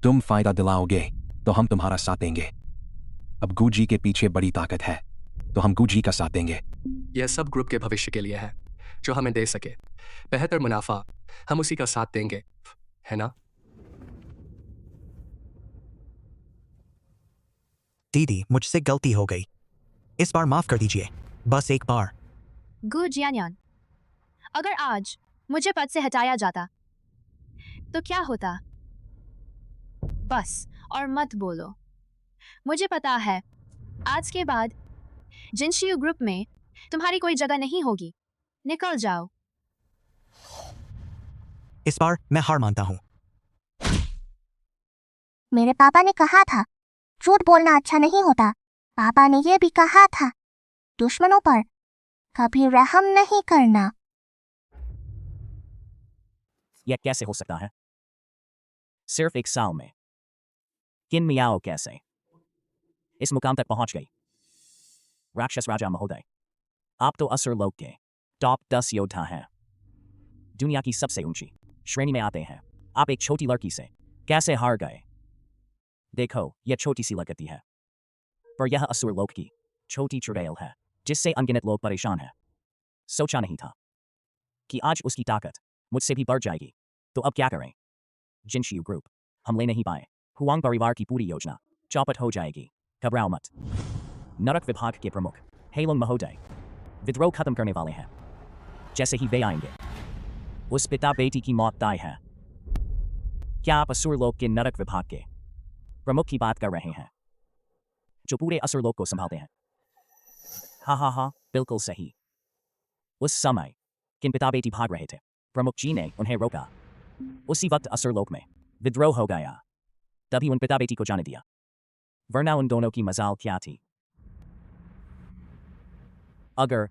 तुम फायदा दिलाओगे तो हम तुम्हारा साथ देंगे। अब गुजी के पीछे बड़ी ताकत है तो हम गुजी का साथ देंगे। यह सब ग्रुप के भविष्य के लिए है, जो हमें दे सके बेहतर मुनाफा। हम उसी का साथ देंगे, है ना? दीदी, मुझसे गलती हो गई। इस बार माफ कर दीजिए, बस एक बार। गु जियानयान, अगर आज मुझे पद से हटाया जाता तो क्या होता? बस और मत बोलो। मुझे पता है आज के बाद जिनशियू ग्रुप में तुम्हारी कोई जगह नहीं होगी। निकल जाओ। इस बार मैं हार मानता हूँ। मेरे पापा ने कहा था झूठ बोलना अच्छा नहीं होता। पापा ने यह भी कहा था दुश्मनों पर कभी रहम नहीं करना। यह कैसे हो सकता है? सिर्फ एक साल में किन मियाओ कैसे इस मुकाम तक पहुंच गई? राक्षस राजा महोदय, आप तो असुर लोक के टॉप 10 योद्धा हैं। दुनिया की सबसे ऊंची श्रेणी में आते हैं। आप एक छोटी लड़की से कैसे हार गए? देखो, यह छोटी सी लगती है, पर यह असुर लोक की छोटी चुड़ैल है जिससे अनगिनत लोग परेशान हैं। सोचा नहीं था कि आज उसकी ताकत मुझसे भी बढ़ जाएगी। तो अब क्या करें? जिनशियू ग्रुप हम ले नहीं पाए। हुआंग परिवार की पूरी योजना चौपट हो जाएगी। घबराओ मत। नरक विभाग के प्रमुख हेलोंग महोदय विद्रोह खत्म करने वाले हैं। जैसे ही वे आएंगे, उस पिता बेटी की मौत तय है। क्या आप असुर लोक के नरक विभाग के प्रमुख की बात कर रहे हैं, जो पूरे असुर लोक को संभालते हैं? हाँ, बिल्कुल सही। उस समय किन पिता बेटी भाग रहे थे, प्रमुख जी ने उन्हें रोका। उसी वक्त असुर लोक में विद्रोह हो गया। तभी उन पिता बेटी को जाने दिया, वरना उन दोनों की मजाल क्या थी? अगर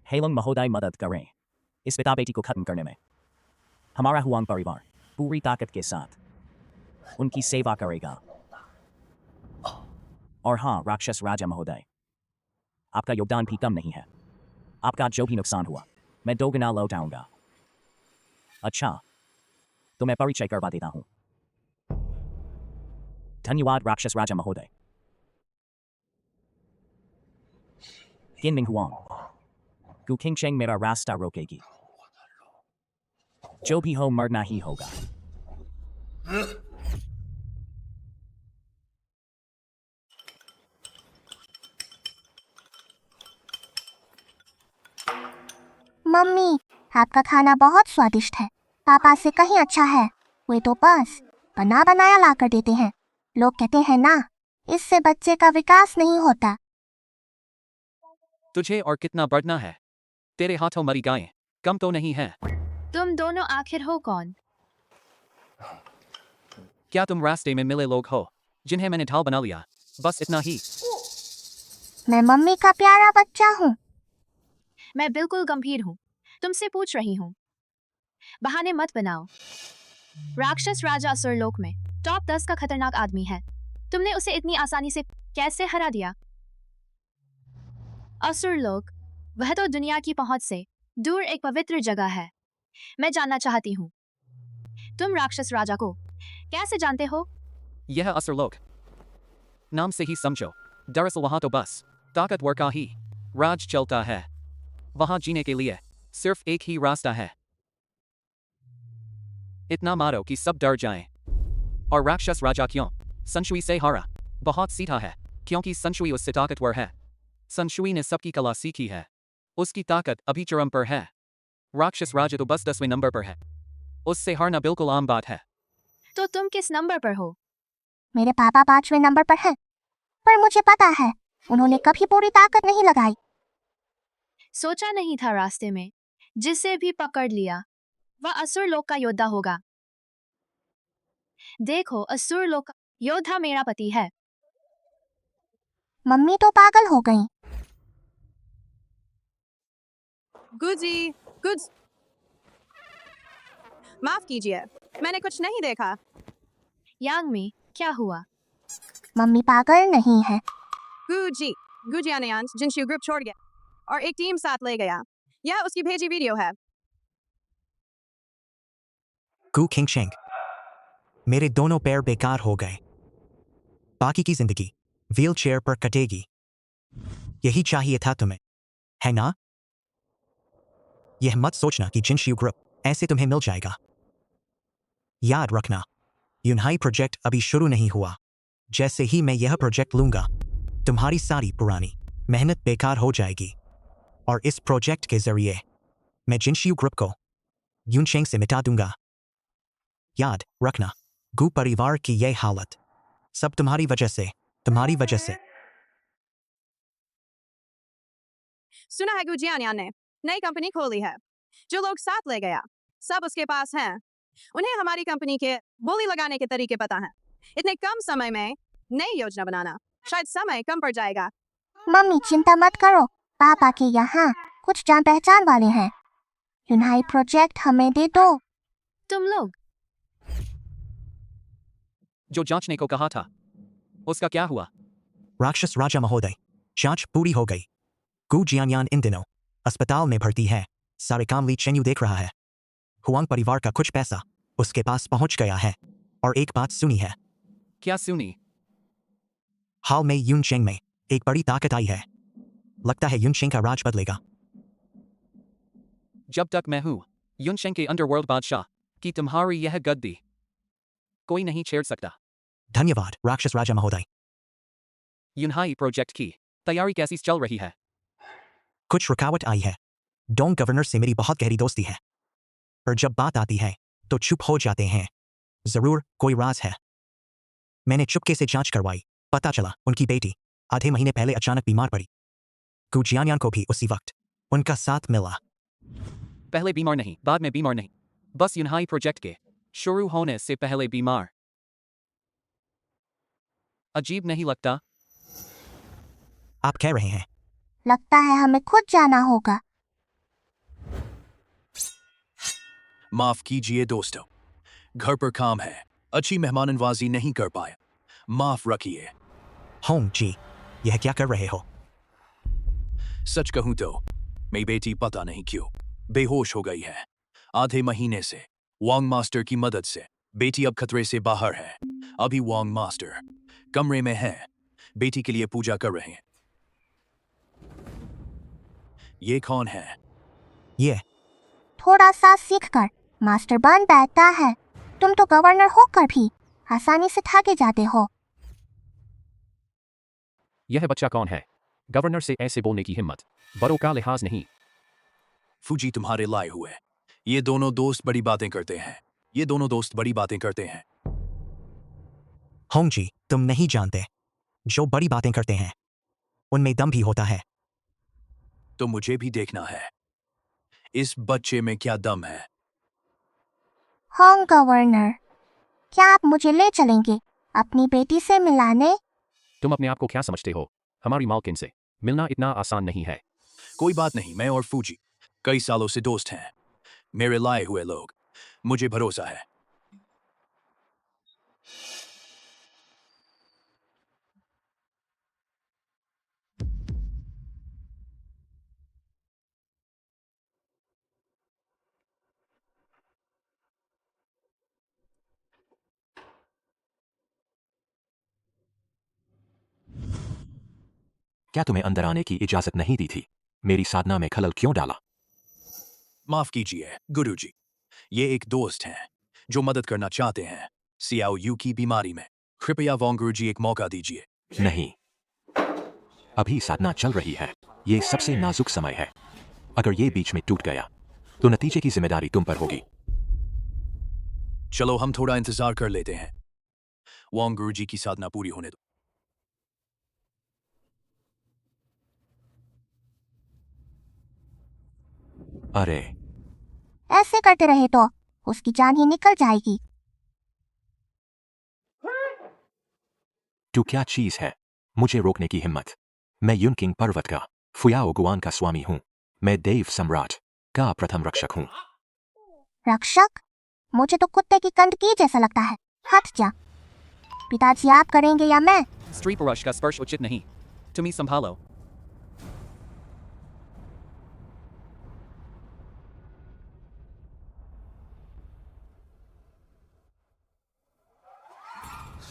हेलोंग महोदय मदद करें इस पिता बेटी को खत्म करने में, हमारा हुआंग परिवार पूरी ताकत के साथ उनकी सेवा करेगा। और हाँ, राक्षस राजा महोदय, आपका योगदान भी कम नहीं है। आपका जो भी नुकसान हुआ मैं 2 गुना लौटाऊंगा। अच्छा, तो मैं परिचय करवा देता हूं। धन्यवाद राक्षस राजा महोदय। किनमिंग हुआंग, गु किंगचेंग मेरा रास्ता रोकेगी। जो भी हो, मरना ही होगा। मम्मी, आपका खाना बहुत स्वादिष्ट है। पापा से कहीं अच्छा है। वे तो बस बना बनाया ला कर देते हैं। लोग कहते हैं ना, इससे बच्चे का विकास नहीं होता। तुझे और कितना बढ़ना है? तेरे हाथों मरी गायें कम तो नहीं है। तुम दोनों आखिर हो कौन? क्या तुम रास्ते में मिले लोग हो जिन्हें मैंने ढाल बना लिया? बस इतना ही। मैं मम्मी का प्यारा बच्चा हूँ। मैं बिल्कुल गंभीर हूँ। तुमसे पूछ रही हूँ। बहाने मत बनाओ। राक्षस राजा असुरलोक में टॉप 10 का खतरनाक आदमी है। तुमने उसे इतनी आसानी से कैसे हरा दिया? असुरलोक, वह तो दुनिया की पहुंच से दूर एक पवित्र जगह है। मैं जानना चाहती हूँ, तुम राक्षस राजा को कैसे जानते हो? यह असुरलोक नाम से ही समझो। दरअसल वहां तो बस ताकतवर का ही राज चलता है। वहां जीने के लिए सिर्फ एक ही रास्ता है। इतना मारो कि सब डर जाएं। और राक्षस राजा क्यों संशुई से हारा? बहुत सीधा है, क्योंकि संशुई उससे ताकतवर है। संशुई ने सबकी कला सीखी है। उसकी ताकत अभी चरम पर है। राक्षस राज तो बस 10वें नंबर पर है। उससे हारना बिल्कुल आम बात है। तो तुम किस नंबर पर हो? मेरे पापा 5वें नंबर पर हैं, पर मुझे पता है उन्होंने कभी पूरी ताकत नहीं लगाई। सोचा नहीं था रास्ते में जिसे भी पकड़ लिया वह असुर लोक का योद्धा होगा। देखो, असुर लोक का योद्धा मेरा पति है। मम्मी तो पागल हो गई। गुजी, गुज माफ कीजिए, मैंने कुछ नहीं देखा। यांगमी, क्या हुआ? मम्मी पागल नहीं है। गुजी, गुजियानयांस जिनशियू ग्रुप छोड़ गया और एक टीम साथ ले गया। यह उसकी भेजी वीडियो है। गु खिंगशेंग, मेरे दोनों पैर बेकार हो गए। बाकी की जिंदगी व्हीलचेयर पर कटेगी। यही चाहिए था तुम्हें, है ना? यह मत सोचना कि जिनशियू ग्रुप ऐसे तुम्हें मिल जाएगा। याद रखना, यूनहाई प्रोजेक्ट अभी शुरू नहीं हुआ। जैसे ही मैं यह प्रोजेक्ट लूंगा, तुम्हारी सारी पुरानी मेहनत बेकार हो जाएगी। और इस प्रोजेक्ट के जरिए मैं जिनशियू ग्रुप को यूनशेंग से मिटा दूंगा। याद रखना, गु परिवार की यह हालत सब तुम्हारी वजह से, तुम्हारी वजह से। सुना है गुजियानयान ने नई कंपनी खोली है। जो लोग साथ ले गया सब उसके पास हैं। उन्हें हमारी कंपनी के बोली लगाने के तरीके पता हैं। इतने कम समय में नई योजना बनाना, शायद समय कम पड़ जाएगा। मम्मी चिंता मत करो, पापा के यहाँ कुछ जान पहचान वाले हैं। यूनहाई प्रोजेक्ट हमें दे दो। तुम लोग जो जांचने को कहा था उसका क्या हुआ? राक्षस राजा महोदय, जांच पूरी हो गई। गु जियानयान इन दिनों अस्पताल में भर्ती है। सारे काम ली चेन्यू देख रहा है। हुआंग परिवार का कुछ पैसा उसके पास पहुंच गया है। और एक बात सुनी है। क्या सुनी? हाल में यूनशेंग में एक बड़ी ताकत आई है। लगता है यूनशेंग का राज बदलेगा। जब तक मैं हूं यूनशेंग के अंडरवर्ल्ड बादशाह की तुम्हारी यह गद्दी कोई नहीं छेड़ सकता। धन्यवाद राक्षस राजा महोदय। यूनहाई प्रोजेक्ट की तैयारी कैसी चल रही है? कुछ रुकावट आई है। डोंग गवर्नर से मेरी बहुत गहरी दोस्ती है, पर जब बात आती है तो चुप हो जाते हैं। जरूर कोई राज है। मैंने चुपके से जांच करवाई। पता चला उनकी बेटी आधे महीने पहले अचानक बीमार पड़ी। गु जियानयान को भी उसी वक्त उनका साथ मिला। पहले बीमार नहीं, बाद में बीमार नहीं, बस यूनहाई प्रोजेक्ट के शुरू होने से पहले बीमार। अजीब नहीं लगता? आप कह रहे हैं लगता है हमें खुद जाना होगा। माफ कीजिए दोस्तों, घर पर काम है, अच्छी मेहमाननवाजी नहीं कर पाया, माफ रखिए। होंग जी, यह क्या कर रहे हो? सच कहूं तो मेरी बेटी पता नहीं क्यों बेहोश हो गई है। आधे महीने से वांग मास्टर की मदद से बेटी अब खतरे से बाहर है। अभी वांग मास्टर कमरे में है, बेटी के लिए पूजा कर रहे हैं। ये कौन है? ये थोड़ा सा सीखकर मास्टर बन बैठता है। तुम तो गवर्नर होकर भी आसानी से थके जाते हो। यह बच्चा कौन है? गवर्नर से ऐसे बोलने की हिम्मत, बड़ों का लिहाज नहीं। फूजी तुम्हारे लाए हुए। ये दोनों दोस्त बड़ी बातें करते हैं। ये दोनों दोस्त बड़ी बातें करते हैं। होंग जी, तुम नहीं जानते, जो बड़ी बातें करते हैं उनमें दम भी होता है। तो मुझे भी देखना है इस बच्चे में क्या दम है। होंग गवर्नर, क्या आप मुझे ले चलेंगे अपनी बेटी से मिलाने? तुम अपने आप को क्या समझते हो? हमारी मालकिन से मिलना इतना आसान नहीं है। कोई बात नहीं, मैं और फूजी कई सालों से दोस्त हैं। मेरे लाए हुए लोग, मुझे भरोसा है। क्या तुम्हें अंदर आने की इजाजत नहीं दी थी? मेरी साधना में खलल क्यों डाला? माफ कीजिए गुरुजी, ये एक दोस्त हैं जो मदद करना चाहते हैं सियाओ यू की बीमारी में। कृपया वांग गुरुजी एक मौका दीजिए। नहीं, अभी साधना चल रही है। ये सबसे नाजुक समय है। अगर ये बीच में टूट गया तो नतीजे की जिम्मेदारी तुम पर होगी। चलो हम थोड़ा इंतजार कर लेते हैं। वांग गुरुजी की साधना पूरी होने दो। अरे ऐसे करते रहे तो उसकी जान ही निकल जाएगी। तू क्या चीज है, मुझे रोकने की हिम्मत? मैं युनकिंग पर्वत का फुयाओ गुआन का स्वामी हूँ। मैं देव सम्राट का प्रथम रक्षक हूँ। रक्षक? मुझे तो कुत्ते की गंदगी जैसा लगता है। हट जा। पिताजी आप करेंगे या मैं? स्त्री पुरुष का स्पर्श उचित नहीं। तुम्ही संभालो।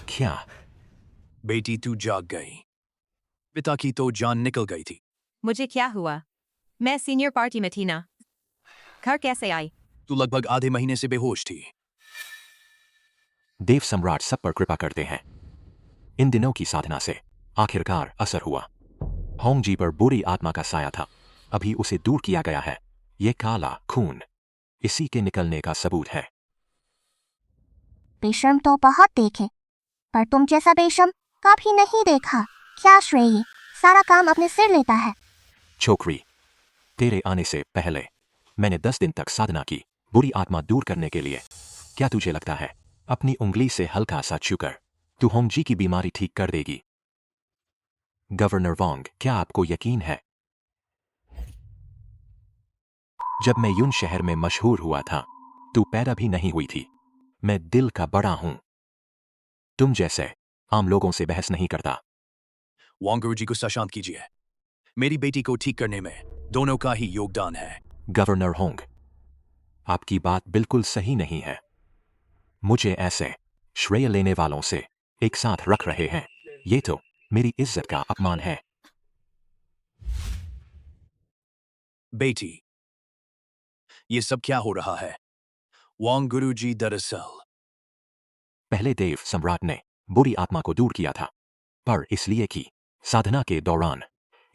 क्या? बेटी तू जाग गई। पिता की तो जान निकल गई थी। मुझे क्या हुआ? मैं सीनियर पार्टी में थी ना। घर कैसे आई? तू लगभग आधे महीने से बेहोश थी। देव सम्राट सब पर कृपा करते हैं। इन दिनों की साधना से आखिरकार असर हुआ। होंग जी पर बुरी आत्मा का साया था, अभी उसे दूर किया गया है। ये काला खून इसी के निकलने का सबूत है। बेशर्म तो बहुत देखे, पर तुम जैसा बेशर्म कभी नहीं देखा। क्या श्रेय सारा काम अपने सिर लेता है। छोकरी, तेरे आने से पहले मैंने 10 दिन तक साधना की बुरी आत्मा दूर करने के लिए। क्या तुझे लगता है अपनी उंगली से हल्का सा छूकर तू होंग जी की बीमारी ठीक कर देगी? गवर्नर वांग, क्या आपको यकीन है? जब मैं यून शहर में मशहूर हुआ था, तू पैदा भी नहीं हुई थी। मैं दिल का बड़ा हूं। तुम जैसे आम लोगों से बहस नहीं करता। वांग गुरुजी को शांत कीजिए। मेरी बेटी को ठीक करने में दोनों का ही योगदान है। गवर्नर होंग, आपकी बात बिल्कुल सही नहीं है। मुझे ऐसे श्रेय लेने वालों से एक साथ रख रहे हैं। ये तो मेरी इज्जत का अपमान है। बेटी, ये सब क्या हो रहा है? वांग गुरुजी दरअसल पहले देव सम्राट ने बुरी आत्मा को दूर किया था, पर इसलिए कि साधना के दौरान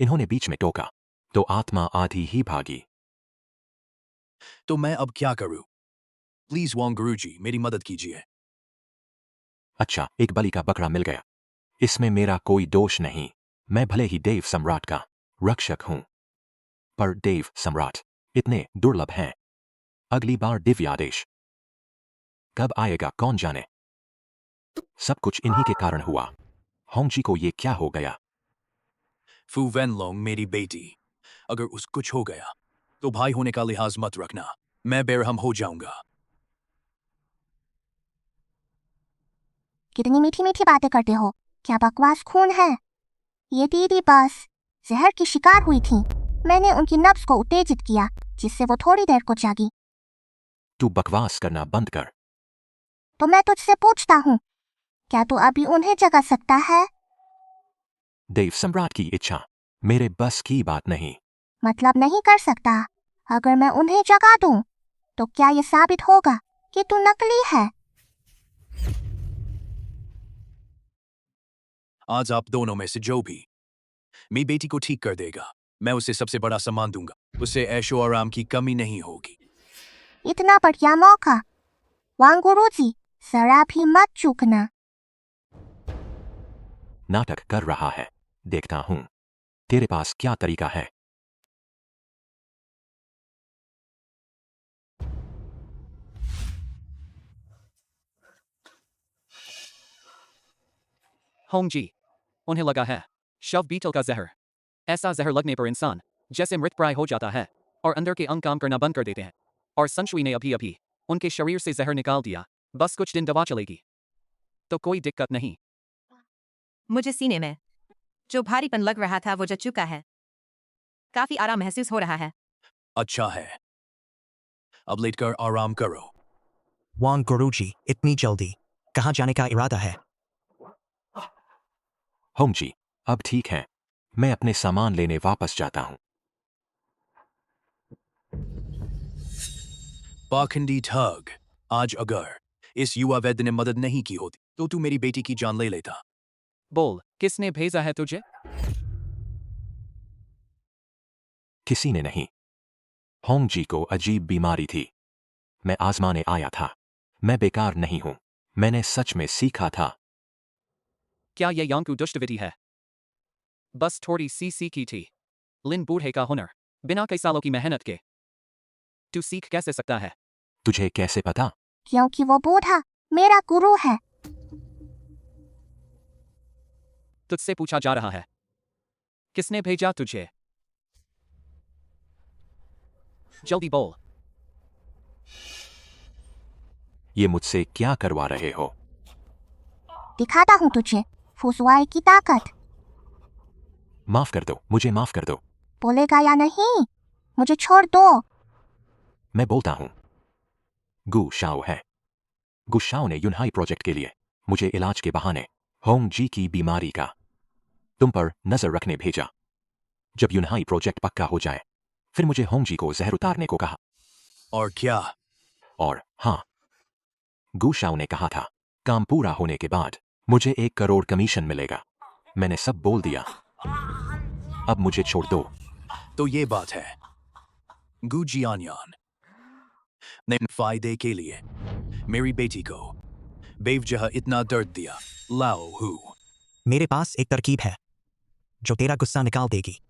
इन्होंने बीच में टोका तो आत्मा आधी ही भागी। तो मैं अब क्या करूं? प्लीज वांग गुरुजी मेरी मदद कीजिए। अच्छा, एक बलि का बकरा मिल गया। इसमें मेरा कोई दोष नहीं। मैं भले ही देव सम्राट का रक्षक हूं, पर देव सम्राट इतने दुर्लभ हैं। अगली बार दिव्यादेश कब आएगा कौन जाने। सब कुछ इन्हीं के कारण हुआ। होंग जी को ये क्या हो गया? फू वेनलोंग मेरी बेटी, अगर उस कुछ हो गया तो भाई होने का लिहाज मत रखना। मैं बेरहम हो जाऊंगा। कितनी मीठी मीठी बातें करते हो। क्या बकवास खून है। ये दीदी बस जहर की शिकार हुई थी। मैंने उनकी नब्ज को उत्तेजित किया जिससे वो थोड़ी देर को जागी। तू बकवास करना बंद कर। तो मैं तुझसे पूछता हूँ, क्या तू अभी उन्हें जगा सकता है? देव सम्राट की इच्छा मेरे बस की बात नहीं। मतलब नहीं कर सकता। अगर मैं उन्हें जगा दूं, तो क्या ये साबित होगा कि तू नकली है? आज आप दोनों में से जो भी मेरी बेटी को ठीक कर देगा, मैं उसे सबसे बड़ा सम्मान दूंगा। उसे ऐशो आराम की कमी नहीं होगी। इतना बढ़िया मौका। वांग गुरुजी, जरा भी मत चूकना। नाटक कर रहा है। देखता हूं तेरे पास क्या तरीका है। होंग जी, उन्हें लगा है शव बीटल का जहर। ऐसा जहर लगने पर इंसान जैसे मृतप्राय हो जाता है और अंदर के अंग काम करना बंद कर देते हैं। और संशुई ने अभी अभी उनके शरीर से जहर निकाल दिया। बस कुछ दिन दवा चलेगी तो कोई दिक्कत नहीं। मुझे सीने में जो भारीपन लग रहा था वो जा चुका है। काफी आराम महसूस हो रहा है। अच्छा है, अब लेटकर आराम करो। वांग गुरुजी, इतनी जल्दी कहाँ जाने का इरादा है? होंग जी, अब ठीक है। मैं अपने सामान लेने वापस जाता हूं। पाखंडी ठग, आज अगर इस युवा वैद्य ने मदद नहीं की होती तो तू मेरी बेटी की जान ले लेता। बोल, किसने भेजा है तुझे? किसी ने नहीं। होंग जी को अजीब बीमारी थी। मैं आजमाने आया था। मैं बेकार नहीं हूं। मैंने सच में सीखा था। क्या ये यांकू दुष्टविधि है? बस थोड़ी सी सीखी थी। लिन बूढ़े का हुनर बिना कई सालों की मेहनत के तू सीख कैसे सकता है? तुझे कैसे पता? क्योंकि वो बूढ़ा मेरा गुरु है। तुझसे पूछा जा रहा है। किसने भेजा तुझे? जल्दी बोल। ये मुझसे क्या करवा रहे हो? दिखाता हूँ तुझे फुसवाई की ताकत। माफ कर दो, मुझे माफ कर दो। बोलेगा या नहीं? मुझे छोड़ दो। मैं बोलता हूं। गु शाओ है। गु शाओ ने यूनहाई प्रोजेक्ट के लिए मुझे इलाज के बहाने होंग जी की बीमारी का तुम पर नजर रखने भेजा। जब यूनहाई प्रोजेक्ट पक्का हो जाए फिर मुझे होंग जी को जहर उतारने को कहा। और क्या? और हाँ, गु शाओ ने कहा था काम पूरा होने के बाद मुझे 1 करोड़ कमीशन मिलेगा। मैंने सब बोल दिया। अब मुझे छोड़ दो। तो ये बात है। गु जियानयान ने फायदे के लिए मेरी बेटी को बेवजह इतना दर्द दिया। लाओ हु। मेरे पास एक तरकीब है जो तेरा गुस्सा निकाल देगी।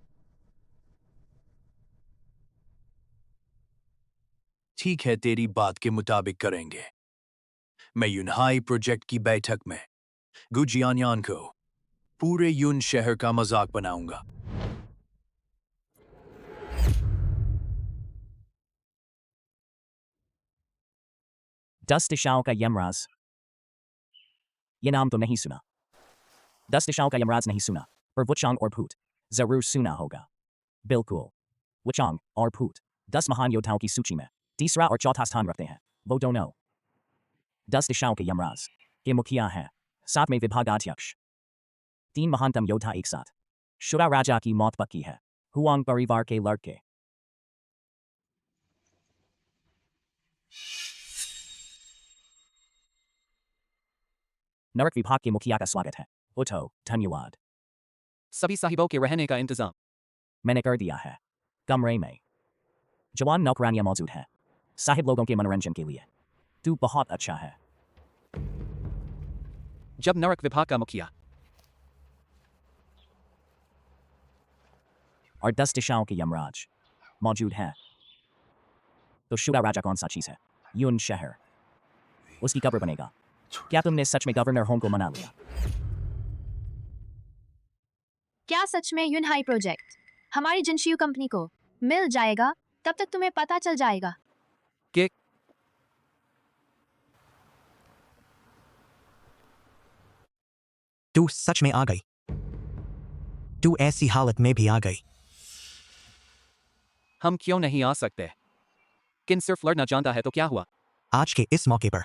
ठीक है, तेरी बात के मुताबिक करेंगे। मैं यूनहाई प्रोजेक्ट की बैठक में गु जियानयान को पूरे यून शहर का मजाक बनाऊंगा। दस दिशाओं का यमराज। ये नाम तो नहीं सुना। 10 दिशाओं का यमराज नहीं सुना, पर वुचांग और भूत जरूर सुना होगा। बिल्कुल, वुचांग और भूत 10 महान योद्धाओं की सूची में तीसरा और चौथा स्थान रखते हैं। वो दोनों 10 दिशाओं के यमराज के मुखिया हैं। 7 में विभागाध्यक्ष। 3 महानतम योद्धा एक साथ। शुरा राजा की मौत पक्की है। हुआंग परिवार के लड़के। नरक विभाग के मुखिया का स्वागत है। उठो, धन्यवाद। सभी साहिबों के रहने का इंतजाम मैंने कर दिया है। कमरे में जवान नौकरानियां मौजूद हैं साहिब लोगों के मनोरंजन के लिए। तू बहुत अच्छा है। जब नरक विभाग का मुखिया और 10 दिशाओं के यमराज मौजूद हैं तो शुरा राजा कौन सा चीज है? यून शहर उसकी कब्र बनेगा। क्या तुमने सच में गवर्नर होंग को मना लिया? क्या सच में यूनहाई प्रोजेक्ट हमारी जिनशियू कंपनी को मिल जाएगा? तब तक तुम्हें पता चल जाएगा। कि तू सच में आ गई। तू ऐसी हालत में भी आ गई। हम क्यों नहीं आ सकते? किन सिर्फ लड़ना जानता है तो क्या हुआ? आज के इस मौके पर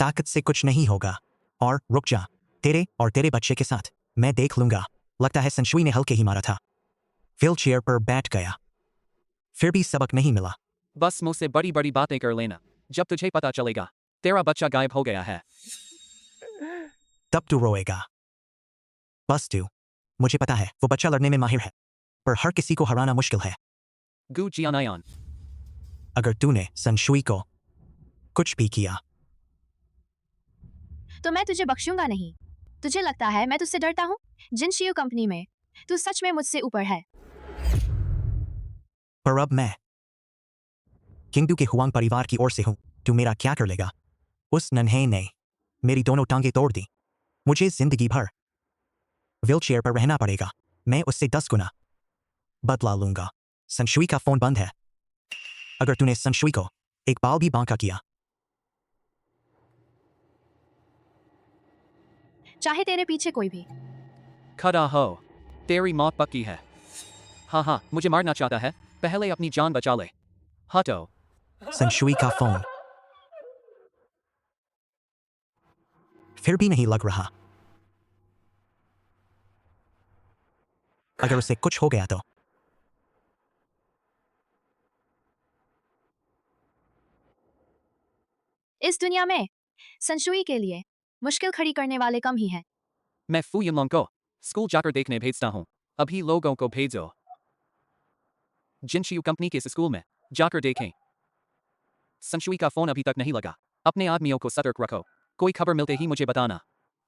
ताकत से कुछ नहीं होगा। और रुक जा, तेरे और तेरे बच्चे के साथ मैं देख लूंगा। लगता है संशुई ने हल्के ही मारा था। व्हील चेयर पर बैठ गया, फिर भी सबक नहीं मिला। बस मुझसे बड़ी बड़ी बातें कर लेना। जब तुझे पता चलेगा तेरा बच्चा गायब हो गया है तब तू रोएगा। बस तू, मुझे पता है वो बच्चा लड़ने में माहिर है, पर हर किसी को हराना मुश्किल है। गु जियानयान, अगर तूने संशुई को कुछ भी किया तो मैं तुझे बख्शूंगा नहीं। तुझे लगता है मैं तुझसे डरता हूँ? जिनशियू कंपनी में तू सच में मुझसे ऊपर है। पर अब मैं किंगडू के हुआंग परिवार की ओर से हूं। तू मेरा क्या कर लेगा? उस नन्हे ने मेरी दोनों टांगें तोड़ दी। मुझे जिंदगी भर व्हीलचेयर पर रहना पड़ेगा। मैं उससे 10 गुना बदला लूंगा। संशुई का फोन बंद है। अगर तूने संशुई को एक बाल भी बांका किया, चाहे तेरे पीछे कोई भी। खड़ा हो, तेरी मौत पक्की है। हाँ, मुझे मारना चाहता है? पहले अपनी जान बचा ले। हटो। संशुई का फोन फिर भी नहीं लग रहा। अगर उसे कुछ हो गया तो इस दुनिया में संशुई के लिए मुश्किल खड़ी करने वाले कम ही हैं। मैं फू यमलोंग को स्कूल जाकर देखने भेजता हूँ। अभी लोगों को भेजो। जिनशियू कंपनी के इस स्कूल में जाकर देखें। संशुई का फोन अभी तक नहीं लगा। अपने आदमियों को सतर्क रखो। कोई खबर मिलते ही मुझे बताना।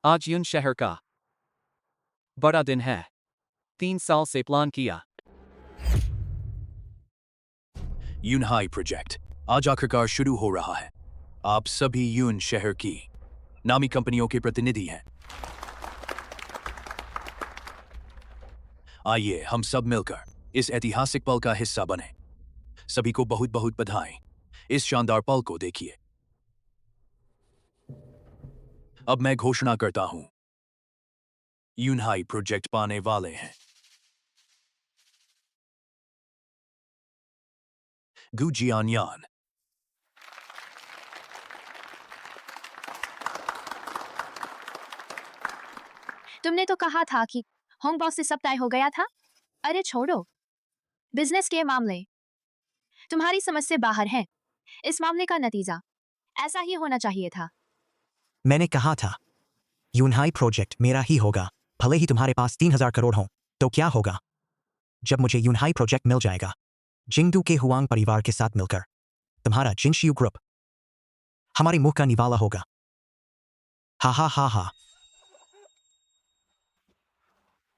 आज यून शहर का बड़ा दिन है। 3 साल से प्लान किया। यूनहाई प्रोजेक्ट आज आखिरकार शुरू हो रहा है। आप सभी यून शहर की नामी कंपनियों के प्रतिनिधि हैं। आइए हम सब मिलकर इस ऐतिहासिक पल का हिस्सा बने। सभी को बहुत बहुत बधाई। इस शानदार पल को देखिए। अब मैं घोषणा करता हूं, यूनहाई प्रोजेक्ट पाने वाले हैं गु जियानयान। तुमने तो कहा था कि होंग बॉस से सब तय हो गया था। अरे छोड़ो, बिजनेस के मामले तुम्हारी समझ से बाहर हैं। इस मामले का नतीजा ऐसा ही होना चाहिए था। मैंने कहा था यूनहाई प्रोजेक्ट मेरा ही होगा, भले ही तुम्हारे पास 3000 करोड़ हों। तो क्या होगा जब मुझे यूनहाई प्रोजेक्ट मिल जाएगा? जिंगडू के हुआंग परिवार के साथ मिलकर तुम्हारा जिनशियू ग्रुप हमारे मुंह का निवाला होगा। हा हा हा हा।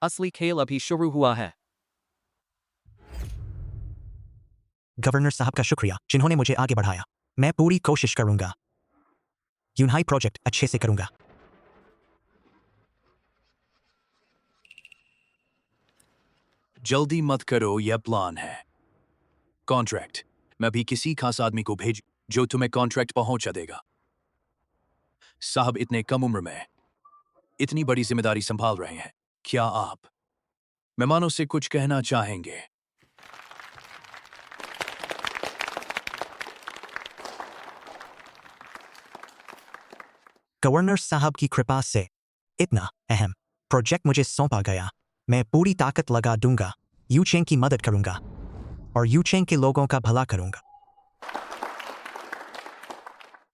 असली खेल अभी शुरू हुआ है। गवर्नर साहब का शुक्रिया जिन्होंने मुझे आगे बढ़ाया। मैं पूरी कोशिश करूंगा। यूनहाई प्रोजेक्ट अच्छे से करूंगा। जल्दी मत करो, यह प्लान है। कॉन्ट्रैक्ट मैं भी किसी खास आदमी को भेज जो तुम्हें कॉन्ट्रैक्ट पहुंचा देगा। साहब इतने कम उम्र में इतनी बड़ी जिम्मेदारी संभाल रहे हैं। क्या आप मेहमानों से कुछ कहना चाहेंगे? गवर्नर साहब की कृपा से इतना अहम प्रोजेक्ट मुझे सौंपा गया। मैं पूरी ताकत लगा दूंगा, यूचेंग की मदद करूंगा और यूचेंग के लोगों का भला करूंगा।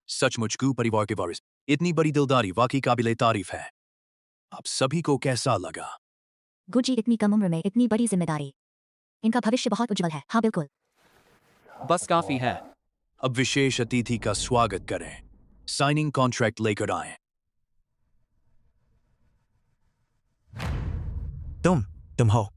सचमुच गु परिवार के वारिस इतनी बड़ी दिलदारी वाकई काबिले तारीफ है। आप सभी को कैसा लगा? गुजी इतनी कम उम्र में इतनी बड़ी जिम्मेदारी, इनका भविष्य बहुत उज्जवल है। हाँ बिल्कुल। बस काफी है। अब विशेष अतिथि का स्वागत करें। साइनिंग कॉन्ट्रैक्ट लेकर आए। तुम हो।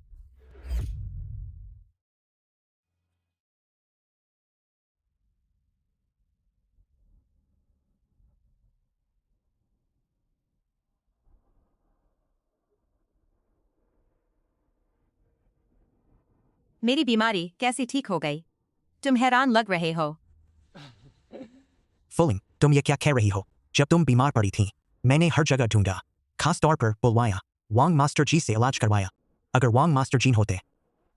मेरी बीमारी कैसी ठीक हो गई? तुम हैरान लग रहे हो। फुलिंग, तुम ये क्या कह रही हो? जब तुम बीमार पड़ी थी मैंने हर जगह ढूंढा, खास तौर पर बुलवाया, वांग मास्टर जी से इलाज करवाया। अगर वांग मास्टर जी होते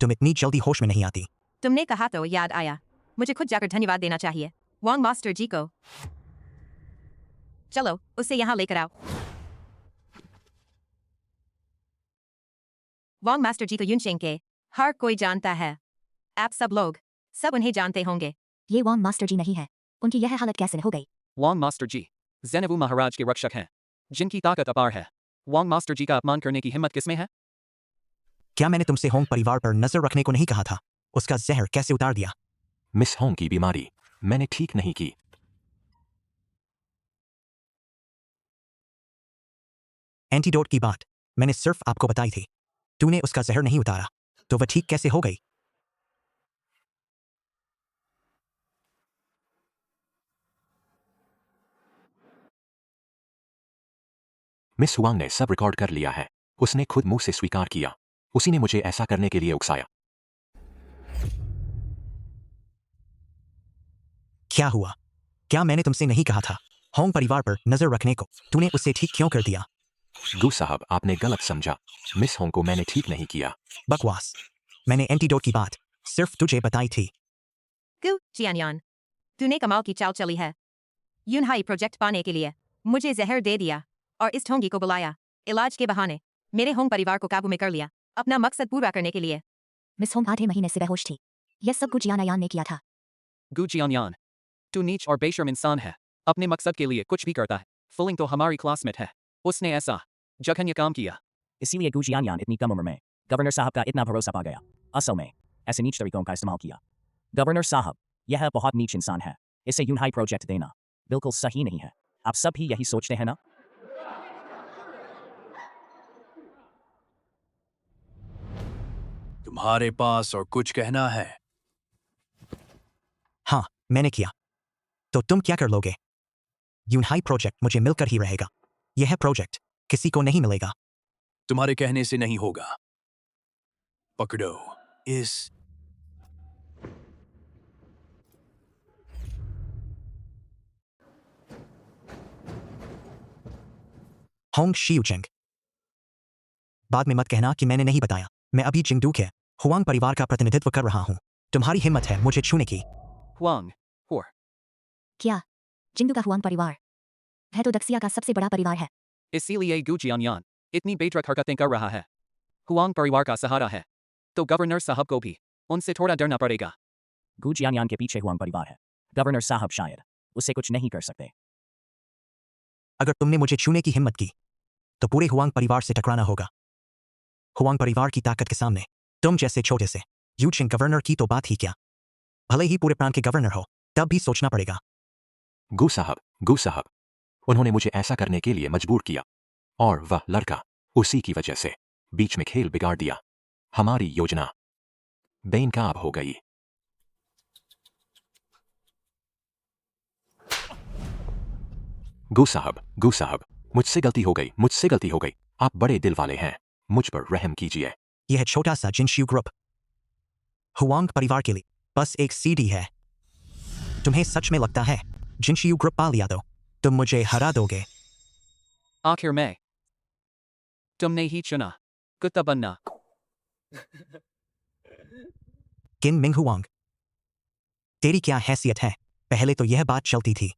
तुम इतनी जल्दी होश में नहीं आती। तुमने कहा तो याद आया, मुझे खुद जाकर धन्यवाद देना चाहिए वांग मास्टर जी को। चलो उसे यहाँ लेकर आओ। वांग मास्टर जी को यूनशेंग के हर कोई जानता है। आप सब लोग सब उन्हें जानते होंगे। ये वांग मास्टर जी नहीं है, उनकी यह हालत कैसे हो गई? वांग मास्टर जी ज़ेनेवू महाराज के रक्षक हैं, जिनकी ताकत अपार है। वांग मास्टर जी का अपमान करने की हिम्मत किसमें है? क्या मैंने तुमसे होंग परिवार पर नजर रखने को नहीं कहा था? उसका जहर कैसे उतार दिया? मिस होंग की बीमारी मैंने ठीक नहीं की। एंटीडोट की बात मैंने सिर्फ आपको बताई थी। तूने उसका जहर नहीं उतारा तो वह ठीक कैसे हो गई? मिस हुआंग ने सब रिकॉर्ड कर लिया है। उसने खुद मुंह से स्वीकार किया। उसी ने मुझे ऐसा करने के लिए उकसाया। क्या हुआ? क्या मैंने तुमसे नहीं कहा था होंग परिवार पर नजर रखने को? तूने उससे ठीक क्यों कर दिया? गु साहब आपने गलत समझा। मिस होंग को मैंने ठीक नहीं किया। बकवास। मैंने एंटीडोट की बात सिर्फ तुझे बताई थी। गु जियानयान, तूने कमाल की चाल चली है। यूनहाई प्रोजेक्ट पाने के लिए मुझे जहर दे दिया और इस ढोंगी को बुलाया। इलाज के बहाने मेरे होंग परिवार को काबू में कर लिया अपना मकसद पूरा करने के लिए। मिस होंग आधे महीने से बेहोश थी। यह सब गु जियानयान ने किया था। गु जियानयान, तू नीच और बेशर्म इंसान है। अपने मकसद के लिए कुछ भी करता है। फुलिंग तो हमारी क्लासमेट है, उसने ऐसा जघन्य काम किया। इसीलिए गु जियानयान इतनी कम उम्र में गवर्नर साहब का इतना भरोसा पा गया। असल में ऐसे नीच तरीकों का इस्तेमाल किया। गवर्नर साहब यह बहुत नीच इंसान है। इसे यूनहाई प्रोजेक्ट देना बिल्कुल सही नहीं है। आप सब भी यही सोचते हैं ना? तुम्हारे पास और कुछ कहना है? हाँ, मैंने किया। तो तुम क्या कर लोगे? यूनहाई प्रोजेक्ट मुझे मिलकर ही रहेगा। यह प्रोजेक्ट किसी को नहीं मिलेगा। तुम्हारे कहने से नहीं होगा। पकड़ो इस। होंग शियुचेंग। बाद में मत कहना कि मैंने नहीं बताया। मैं अभी जिंगडू के हुआंग परिवार का प्रतिनिधित्व कर रहा हूँ। तुम्हारी हिम्मत है मुझे छूने की। Huang. Hor. क्या जिंगडू का हुआंग परिवार है तो दक्षिया का सबसे बड़ा परिवार है। इसीलिए गु जियानयान इतनी बेतरक हरकतें कर रहा है। हुआंग परिवार का सहारा है तो गवर्नर साहब को भी उनसे थोड़ा डरना पड़ेगा। गु जियानयान के पीछे हुआंग परिवार है। गवर्नर साहब शायद उससे कुछ नहीं कर सकते। अगर तुमने मुझे छूने की हिम्मत की तो पूरे हुआंग परिवार से टकराना होगा। हुआंग परिवार की ताकत के सामने तुम जैसे छोटे से यूचिंग गवर्नर की तो बात ही क्या। भले ही पूरे प्रांत के गवर्नर हो तब भी सोचना पड़ेगा। गु साहब, उन्होंने मुझे ऐसा करने के लिए मजबूर किया और वह लड़का उसी की वजह से बीच में खेल बिगाड़ दिया। हमारी योजना बेनकाब हो गई। गु साहब, मुझसे गलती हो गई। आप बड़े दिल वाले हैं, मुझ पर रहम कीजिए। यह छोटा सा जिनशियू ग्रुप हुआंग परिवार के लिए बस एक सीडी है। तुम्हें सच में लगता है जिनशियू ग्रुप पा लिया तो तुम मुझे हरा दोगे? आखिर में तुमने ही चुना कुत्ता बनना। किन मिंग हुआंग, तेरी क्या हैसियत है? पहले तो यह बात चलती थी,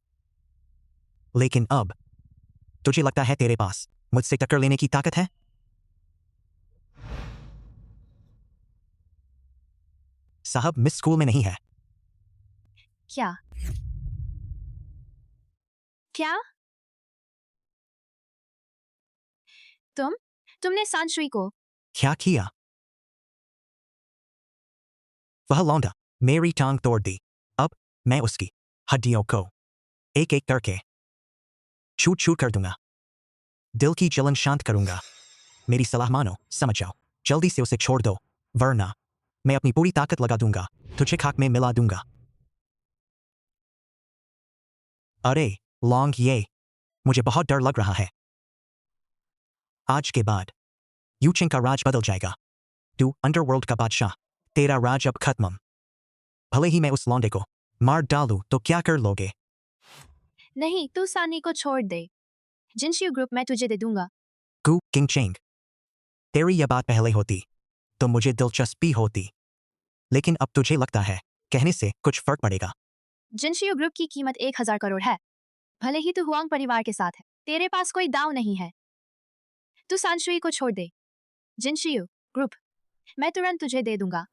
लेकिन अब तुझे लगता है तेरे पास मुझसे टक्कर लेने की ताकत है? साहब मिस स्कूल में नहीं है। क्या क्या तुमने सांशुई को क्या किया? वह लौंडा मेरी टांग तोड़ दी। अब मैं उसकी हड्डियों को एक एक करके छूट छूट कर दूंगा। दिल की जलन शांत करूंगा। मेरी सलाह मानो, समझ जाओ। जल्दी से उसे छोड़ दो, वरना मैं अपनी पूरी ताकत लगा दूंगा, तुझे खाक में मिला दूंगा। अरे लॉन्ग, ये मुझे बहुत डर लग रहा है। आज के बाद यूचिंग का राज बदल जाएगा। तू अंडरवर्ल्ड का बादशाह, तेरा राज अब खत्म। भले ही मैं उस लौंडे को मार डालूं तो क्या कर लोगे? नहीं, तू सानी को छोड़ दे। जिनशियू ग्रुप मैं तुझे दे दूंगा। गु किंगचेंग, तेरी यह बात पहले होती तो मुझे दिलचस्पी होती, लेकिन अब तुझे लगता है कहने से कुछ फर्क पड़ेगा? जिनशियू ग्रुप की कीमत 1000 करोड़ है। भले ही तू हुआंग परिवार के साथ है, तेरे पास कोई दाव नहीं है। तू सांशुई को छोड़ दे। जिनशियू ग्रुप मैं तुरंत तुझे दे दूंगा।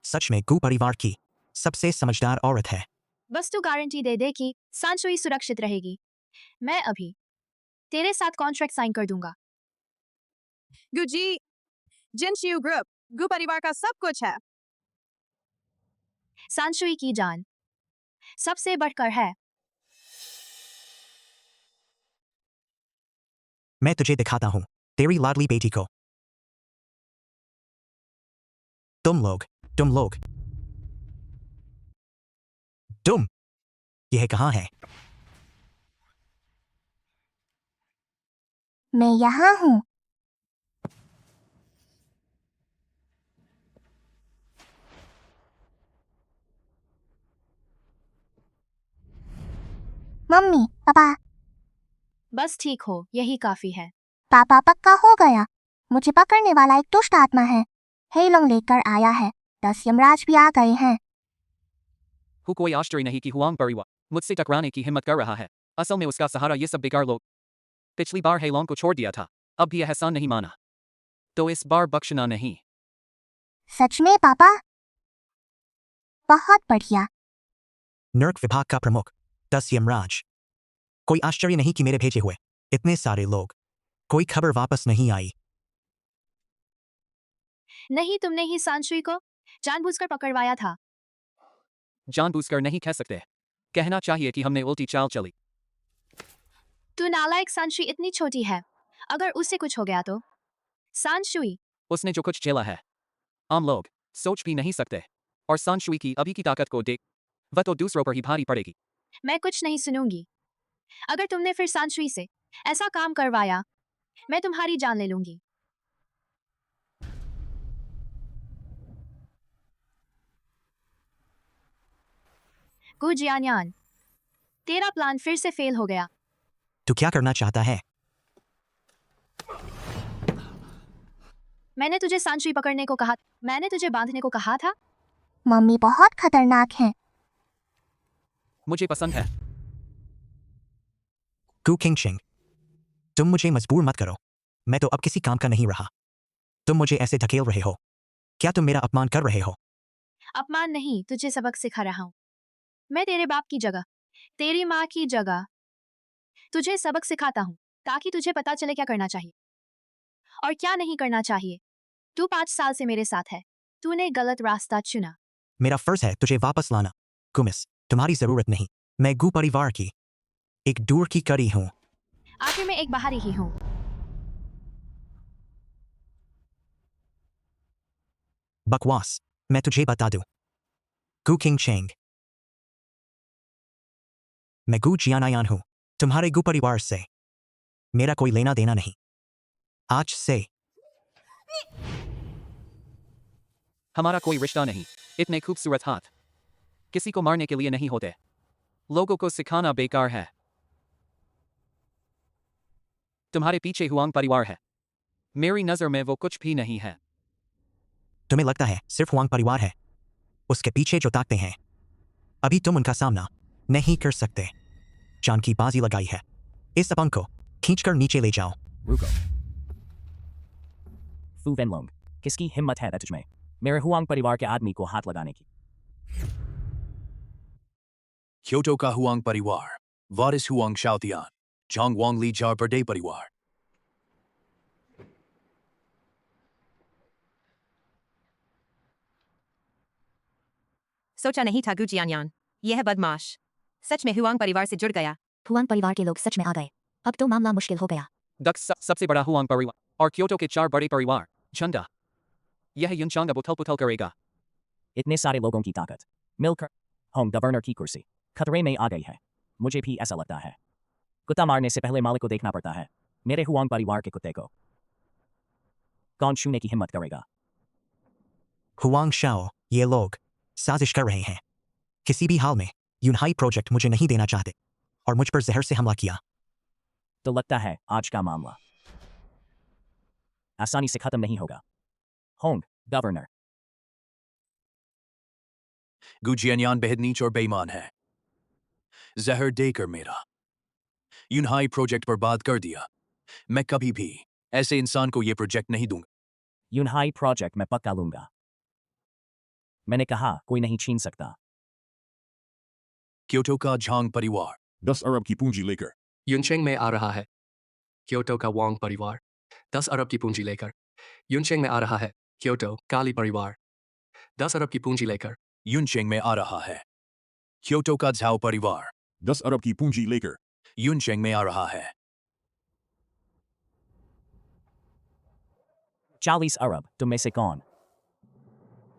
सच में गु परिवार की सबसे समझदार औरत है। बस तू गारंटी दे दे कि सांशुई सुरक्षित रहेगी। मैं अभी तेरे साथ कॉन्ट्रैक्ट साइन कर दूंगा। गुजी, जिनशियू ग्रुप गु परिवार का सब कुछ है। सांशुई की जान सबसे बढ़कर है। मैं तुझे दिखाता हूं तेरी लाडली बेटी को। तुम लोग यह कहाँ है? मैं यहाँ हूँ। मम्मी, पापा। बस ठीक हो, यही काफी है। पापा पक्का हो गया। मुझे पकड़ने वाला एक दुष्ट आत्मा है। हेलोंग लेकर आया है। 10 यमराज भी आ गए हैं। कोई आश्चर्य नहीं कि हुआंग परिवार मुझसे टकराने की हिम्मत कर रहा है। असल में उसका सहारा ये सब बेकार लोग। पिछली बार हेलोंग को छोड़ दिया था, अब भी एहसान नहीं माना, तो इस बार बख्शना नहीं। सच में पापा? बहुत बढ़िया। नर्क विभाग का प्रमुख 10 यमराज। कोई आश्चर्य नहीं कि मेरे भेजे हुए इतने सारे लोग, कोई खबर वापस नहीं आई। नहीं, तुमने ही सांशुई को जानबूझकर पकड़वाया था। जानबूझकर नहीं कह सकते, कहना चाहिए कि हमने उल्टी चाल चली। तू नालायक। सांशुई इतनी छोटी है, अगर उससे कुछ हो गया तो। सांशुई, उसने जो कुछ झेला है, आम लोग सोच भी नहीं सकते। और सांशुई की अभी की ताकत को देख, वह तो दूसरों पर ही भारी पड़ेगी। मैं कुछ नहीं सुनूंगी। अगर तुमने फिर सांशुई से ऐसा काम करवाया, मैं तुम्हारी जान ले लूंगी। गु जियानयान, तेरा प्लान फिर से फेल हो गया। तू क्या करना चाहता है? मैंने तुझे सांशुई पकड़ने को कहा, मैंने तुझे बांधने को कहा था। मम्मी बहुत खतरनाक है। मुझे पसंद है। गु किंगशिंग, तुम मुझे मजबूर मत करो। मैं तो अब किसी काम का नहीं रहा। तुम मुझे ऐसे धकेल रहे हो। क्या तुम मेरा अपमान कर रहे हो? अपमान नहीं, तुझे सबक सिखा रहा हूँ। मैं तेरे बाप की जगह, तेरी माँ की जगह तुझे सबक सिखाता हूँ, ताकि तुझे पता चले क्या करना चाहिए और क्या नहीं करना चाहिए। तू 5 साल से मेरे साथ है, तूने गलत रास्ता चुना। मेरा फर्ज है तुझे वापस लाना। गुमिस, तुम्हारी जरूरत नहीं। मैं गु परिवार की एक दूर की कड़ी हूँ। आखिर मैं एक बाहरी ही हूँ। बकवास, मैं तुझे बता दूं। गु किंगशिंग, मैं गु जियानयान हूँ, तुम्हारे गु परिवार से मेरा कोई लेना देना नहीं। आज से हमारा कोई रिश्ता नहीं। इतने खूबसूरत हाथ किसी को मारने के लिए नहीं होते। लोगों को सिखाना बेकार है। तुम्हारे पीछे हुआंग परिवार है, मेरी नजर में वो कुछ भी नहीं है। तुम्हें लगता है सिर्फ हुआंग परिवार है? उसके पीछे जो ताकते हैं, अभी तुम उनका सामना नहीं कर सकते। जान की बाजी लगाई है। इस अपंग को खींचकर नीचे ले जाओ। रुको। फू वेनलोंग, किसकी हिम्मत है तुझमें मेरे हुआंग परिवार के आदमी को हाथ लगाने की? क्योटो का हुआंग परिवार, वारिस हुआंग शाओतियान, झांग वांग ली जार बर्डे परिवार। सोचा नहीं था गु जियानयान, यह बदमाश सच में हुआंग परिवार से जुड़ गया। हुआंग परिवार के लोग सच में आ गए। अब तो मामला मुश्किल हो गया। दक्ष सबसे बड़ा हुआंग परिवार और क्योटो के 4 बड़े परिवार, झंडा। यह युनचांग अब उथल पुथल करेगा। इतने सारे लोगों की ताकत मिलकर होम गवर्नर की कुर्सी खतरे में आ गई है। मुझे भी ऐसा लगता है। कुत्ता मारने से पहले मालिक को देखना पड़ता है। मेरे हुआंग परिवार के कुत्ते को कौन छूने की हिम्मत करेगा? हुआंग शाओ, ये लोग साजिश कर रहे हैं। किसी भी हाल में यूनहाई प्रोजेक्ट मुझे नहीं देना चाहते और मुझ पर जहर से हमला किया। तो लगता है आज का मामला आसानी से खत्म नहीं होगा। होंग गवर्नर, गु जियानयान बेहद नीच और बेईमान है। जहर देकर मेरा यूनहाई प्रोजेक्ट बर्बाद कर दिया। मैं कभी भी ऐसे इंसान को यह प्रोजेक्ट नहीं दूंगा। यूनहाई प्रोजेक्ट मैं पक्का लूंगा। मैंने कहा कोई नहीं छीन सकता। क्योटो का झांग परिवार 10 अरब की पूंजी लेकर युनचेंग में आ रहा है। क्योटो का वांग परिवार 10 अरब की पूंजी लेकर युनचेंग में आ रहा है। क्योटो काली परिवार 10 अरब की पूंजी लेकर युनचेंग में आ रहा है। क्योटो का झाओ परिवार 10 अरब की पूंजी लेकर युनचेंग में आ रहा है। 40 अरब तुम में से कौन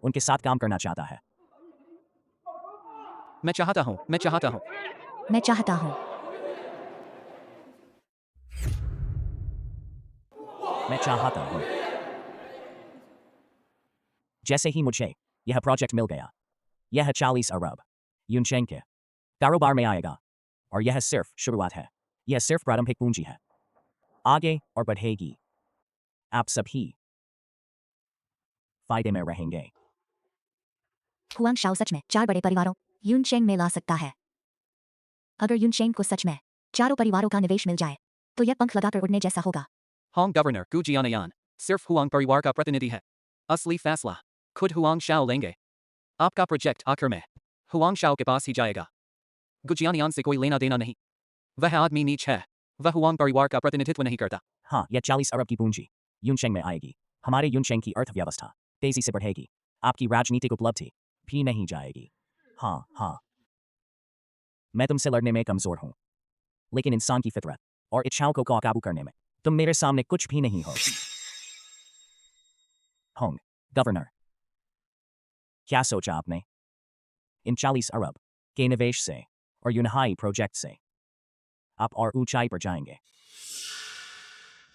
उनके साथ काम करना चाहता है? मैं चाहता हूँ। मैं चाहता हूँ। मैं चाहता हूँ। जैसे ही मुझे यह प्रोजेक्ट मिल गया, यह 40 अरब युनचेंग के कारोबार में आएगा और यह सिर्फ शुरुआत है। यह सिर्फ प्रारंभिक पूंजी है, आगे और बढ़ेगी। आप सभी फायदे में रहेंगे। हुआंग शाओ सच में 4 बड़े परिवारों यूनचेंग में ला सकता है। अगर यूनचेंग को सच में चारों परिवारों का निवेश मिल जाए तो यह पंख लगाकर उड़ने जैसा होगा। होंग गवर्नर गु जियानयान सिर्फ हुआंग परिवार का प्रतिनिधि है। असली फैसला खुद हुआंग शाओ लेंगे। आपका प्रोजेक्ट आखिर में हुआंग शाओ के पास ही जाएगा। गु जियानयान से कोई लेना देना नहीं। वह आदमी नीच है। वह हुआंग परिवार का प्रतिनिधित्व नहीं करता। हाँ, यह 40 अरब की पूंजी यूनचेंग में आएगी। हमारे यूनचेंग की अर्थव्यवस्था तेजी से बढ़ेगी। आपकी राजनीतिक उपलब्धि भी नहीं जाएगी। हाँ हाँ, मैं तुमसे लड़ने में कमजोर हूं, लेकिन इंसान की फितरत और इच्छाओं को काबू करने में तुम मेरे सामने कुछ भी नहीं हो। होंग गवर्नर, क्या सोचा आपने? इन 40 अरब के निवेश से और यूनहाई प्रोजेक्ट से आप और ऊंचाई पर जाएंगे।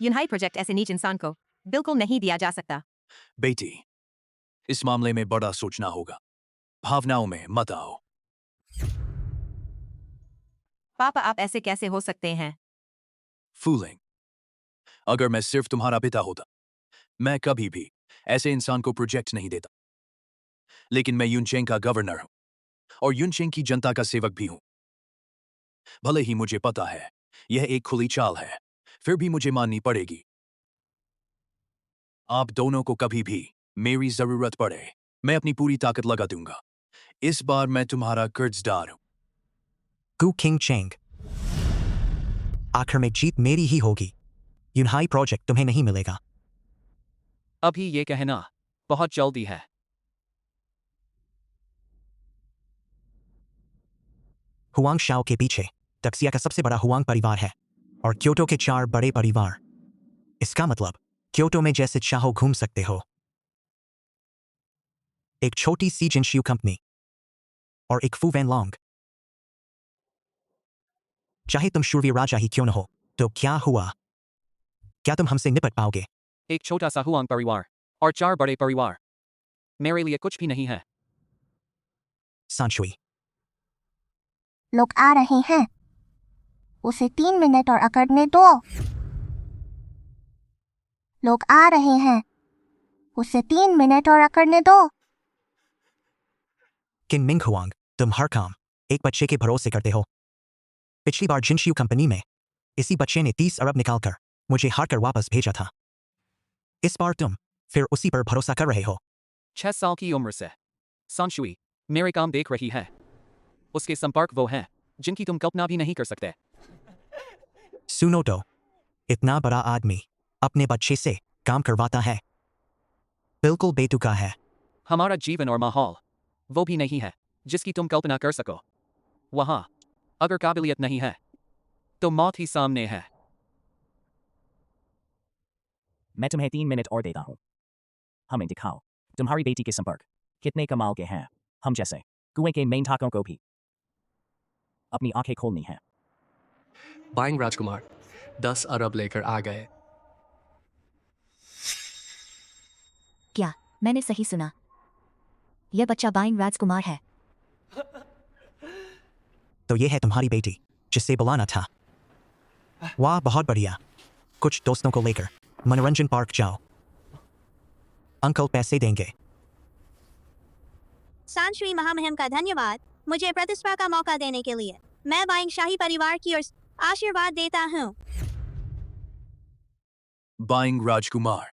यूनहाई प्रोजेक्ट ऐसे नीच इंसान को बिल्कुल नहीं दिया जा सकता। बेटी, इस मामले में बड़ा सोचना होगा, भावनाओं में मत आओ। पापा, आप ऐसे कैसे हो सकते हैं? फूलिंग, अगर मैं सिर्फ तुम्हारा पिता होता, मैं कभी भी ऐसे इंसान को प्रोजेक्ट नहीं देता। लेकिन मैं यूनचेंग का गवर्नर हूं और यूनचेंग की जनता का सेवक भी हूं। भले ही मुझे पता है यह एक खुली चाल है, फिर भी मुझे माननी पड़ेगी। आप दोनों को कभी भी मेरी जरूरत पड़े, मैं अपनी पूरी ताकत लगा दूंगा। इस बार मैं तुम्हारा कर्जदार हूं। गु किंग चेंग, आखिर में जीत मेरी ही होगी। यूनहाई प्रोजेक्ट तुम्हें नहीं मिलेगा। अभी ये कहना बहुत जल्दी है। हुआंग शाओ के पीछे टक्सिया का सबसे बड़ा हुआंग परिवार है और क्योटो के 4 बड़े परिवार। इसका मतलब क्योटो में जैसे चाहो घूम सकते हो। एक छोटी सी जिनशियू कंपनी और एक फू वैन लॉन्ग। चाहे तुम शूरवीर राजा ही क्यों न हो, तो क्या हुआ? क्या तुम हमसे निपट पाओगे? एक छोटा सा हुआंग परिवार और 4 बड़े परिवार मेरे लिए कुछ भी नहीं है। सांशुई, लोग आ रहे हैं। उसे 3 मिनट और अकड़ने दो। लोग आ रहे हैं। उसे 3 मिनट और अकड़ने दो। किन मिंग हुआंग, तुम हर काम एक बच्चे के भरोसे करते हो। पिछली बार जिनशियू कंपनी में इसी बच्चे ने 30 अरब निकालकर मुझे हार कर वापस भेजा था। इस बार तुम फिर उसी पर भरोसा कर रहे हो। 6 साल की उम्र से सांशुई मेरे काम देख रही है। उसके संपर्क वो हैं जिनकी तुम कल्पना भी नहीं कर सकते। सुनो तो, इतना बड़ा आदमी अपने बच्चे से काम करवाता है, बिल्कुल बेतुका है। हमारा जीवन और माहौल वो भी नहीं है जिसकी तुम कल्पना कर सको। वहां अगर काबिलियत नहीं है तो मौत ही सामने है। मैं तुम्हें 3 मिनट और देता हूं। हमें दिखाओ तुम्हारी बेटी के संपर्क कितने कमाल के हैं। हम जैसे कुएं के मेंढकों को भी अपनी आंखें खोलनी है। बाइंग राजकुमार 10 अरब लेकर आ गए। क्या मैंने सही सुना? यह बच्चा बाइंग राजकुमार है। तो ये है तुम्हारी बेटी जिससे बुलाना था। वाह, बहुत बढ़िया। कुछ दोस्तों को लेकर मनोरंजन पार्क जाओ। अंकल पैसे देंगे। सांशुई महामहिम का धन्यवाद मुझे प्रतिस्पर्धा का मौका देने के लिए। मैं बाइंग शाही परिवार की ओर से आशीर्वाद देता हूँ। बाइंग राजकुमार,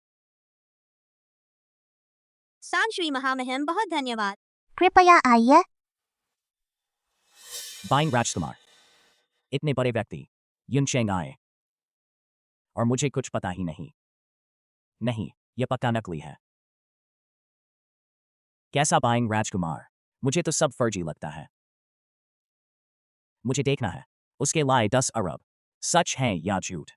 सांशुई महामहिम बहुत धन्यवाद। कृपया आइए। बाइंग राजकुमार, इतने बड़े व्यक्ति यूनचेंग आए और मुझे कुछ पता ही नहीं। नहीं, यह पक्का नकली है। कैसा बाइंग राजकुमार? मुझे तो सब फर्जी लगता है। मुझे देखना है उसके लाए 10 अरब सच हैं या झूठ।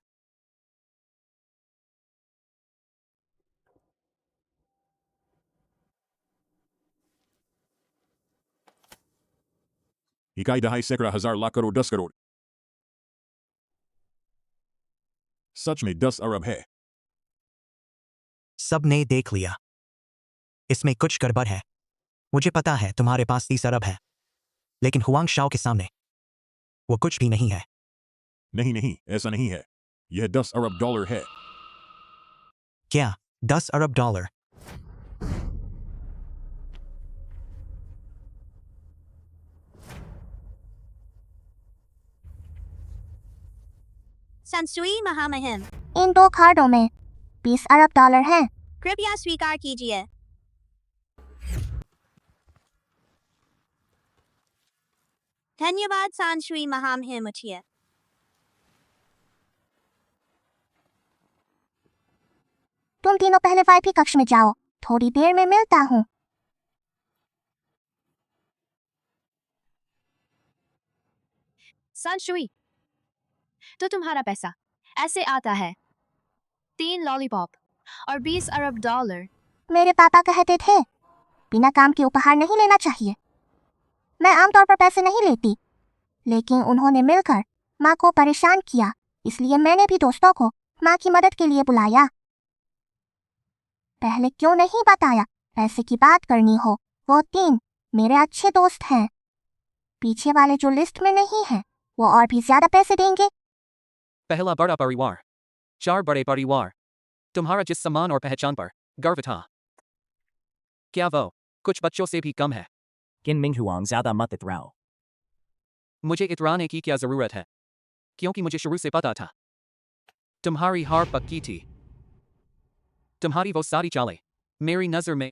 इकाई दहाई सैकड़ा हजार लाख करोड़ 10 करोड़। सच में 10 अरब है। सबने देख लिया। इसमें कुछ गड़बड़ है। मुझे पता है तुम्हारे पास 30 अरब है, लेकिन हुआंग शाओ के सामने वो कुछ भी नहीं है। नहीं नहीं, ऐसा नहीं है। यह 10 अरब डॉलर है। क्या 10 अरब डॉलर? सांशुई महामहिम, इन 2 कार्डों में 20 अरब डॉलर हैं। कृपया स्वीकार कीजिए। धन्यवाद सांशुई महामहिम। उठिए। तुम तीनों पहले वाईपी कक्ष में जाओ। थोड़ी देर में मिलता हूँ। संशुई, तो तुम्हारा पैसा ऐसे आता है 3 लॉलीपॉप और 20 अरब डॉलर। मेरे पापा कहते थे बिना काम के उपहार नहीं लेना चाहिए। मैं आमतौर पर पैसे नहीं लेती, लेकिन उन्होंने मिलकर माँ को परेशान किया, इसलिए मैंने भी दोस्तों को माँ की मदद के लिए बुलाया। पहले क्यों नहीं बताया? पैसे की बात करनी हो, वो 3 मेरे अच्छे दोस्त हैं। पीछे वाले जो लिस्ट में नहीं हैं, वो और भी ज्यादा पैसे देंगे। पहला बड़ा परिवार, 4 बड़े परिवार, तुम्हारा जिस सम्मान और पहचान पर गर्व था, क्या वो कुछ बच्चों से भी कम है? किन मिंग हुआंग ज्यादा मत इतराओ। मुझे इतराने की क्या जरूरत है, क्योंकि मुझे शुरू से पता था तुम्हारी हार पक्की थी। तुम्हारी वो सारी चालें मेरी नजर में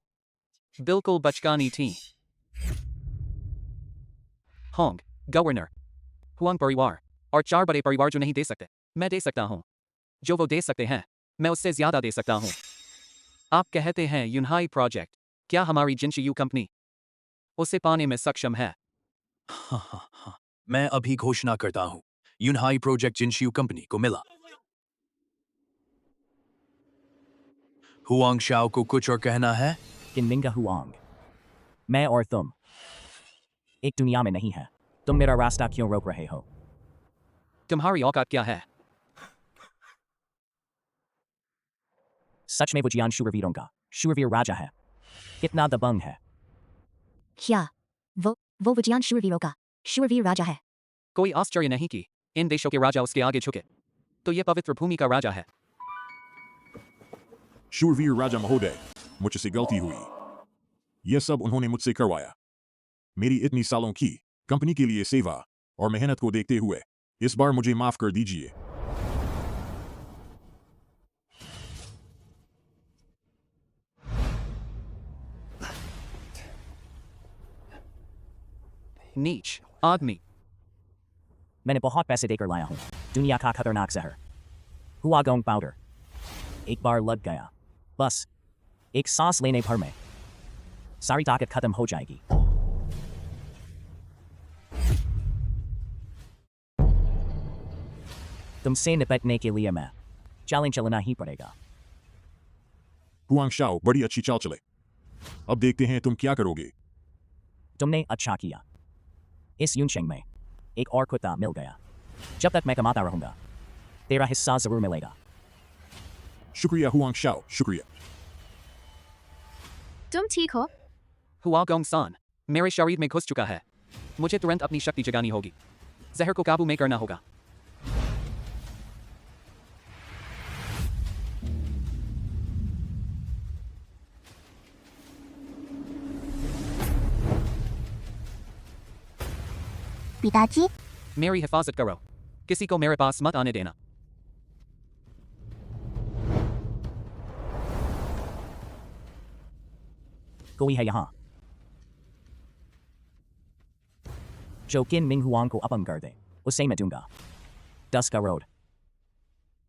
बिल्कुल बचकानी थी। होंग, गवर्नर, हुआंग परिवार और 4 बड़े परिवार जो नहीं दे सकते, मैं दे सकता हूं। जो वो दे सकते हैं, मैं उससे ज्यादा दे सकता हूं। आप कहते हैं यूनहाई प्रोजेक्ट, क्या हमारी जिनशियू कंपनी उसे पाने में सक्षम है? मैं अभी घोषणा करता हूं, यूनहाई प्रोजेक्ट जिनशियू कंपनी को मिला। हुआंग शाओ को कुछ और कहना है? किन मिंग हुआंग, मैं और तुम एक दुनिया में नहीं है। तुम मेरा रास्ता क्यों रोक रहे हो? तुम्हारी औकात क्या है? सच में वो जियान शूरवीरों का शूरवीर राजा है। कितना दबंग है। क्या वो विजयान शूरवीरों का शूरवीर राजा है? कोई आश्चर्य नहीं कि इन देशों के राजा उसके आगे झुके, तो ये पवित्र भूमि का राजा है। शूरवीर राजा महोदय, मुझसे गलती हुई। यह सब उन्होंने मुझसे करवाया। मेरी इतनी सालों की कंपनी के लिए सेवा और मेहनत को देखते हुए इस बार मुझे माफ कर दीजिए। नीच आदमी। मैंने बहुत पैसे देकर लाया हूं दुनिया का खतरनाक जहर, हुआगोंग पाउडर। एक बार लग गया, बस एक सांस लेने भर में सारी ताकत खत्म हो जाएगी। तुमसे निपटने के लिए मैं चालें चलना ही पड़ेगा। हुआंग शाओ बड़ी अच्छी चाल चले। अब देखते हैं तुम क्या करोगे। तुमने अच्छा किया। इस यूनशेंग में एक और कुत्ता मिल गया। जब तक मैं कमाता रहूंगा, तेरा हिस्सा जरूर मिलेगा। शुक्रिया हुआंग शाओ, शुक्रिया। तुम ठीक हो? हुआगोंग सान मेरे शरीर में घुस चुका है। मुझे तुरंत अपनी शक्ति जगानी होगी। जहर को काबू में करना होगा। पिताजी, मेरी हिफाजत करो। किसी को मेरे पास मत आने देना। कोई है यहाँ जो किन मिंग हुआंग को अपंग कर दे, उसे मैं दूंगा 10 करोड़।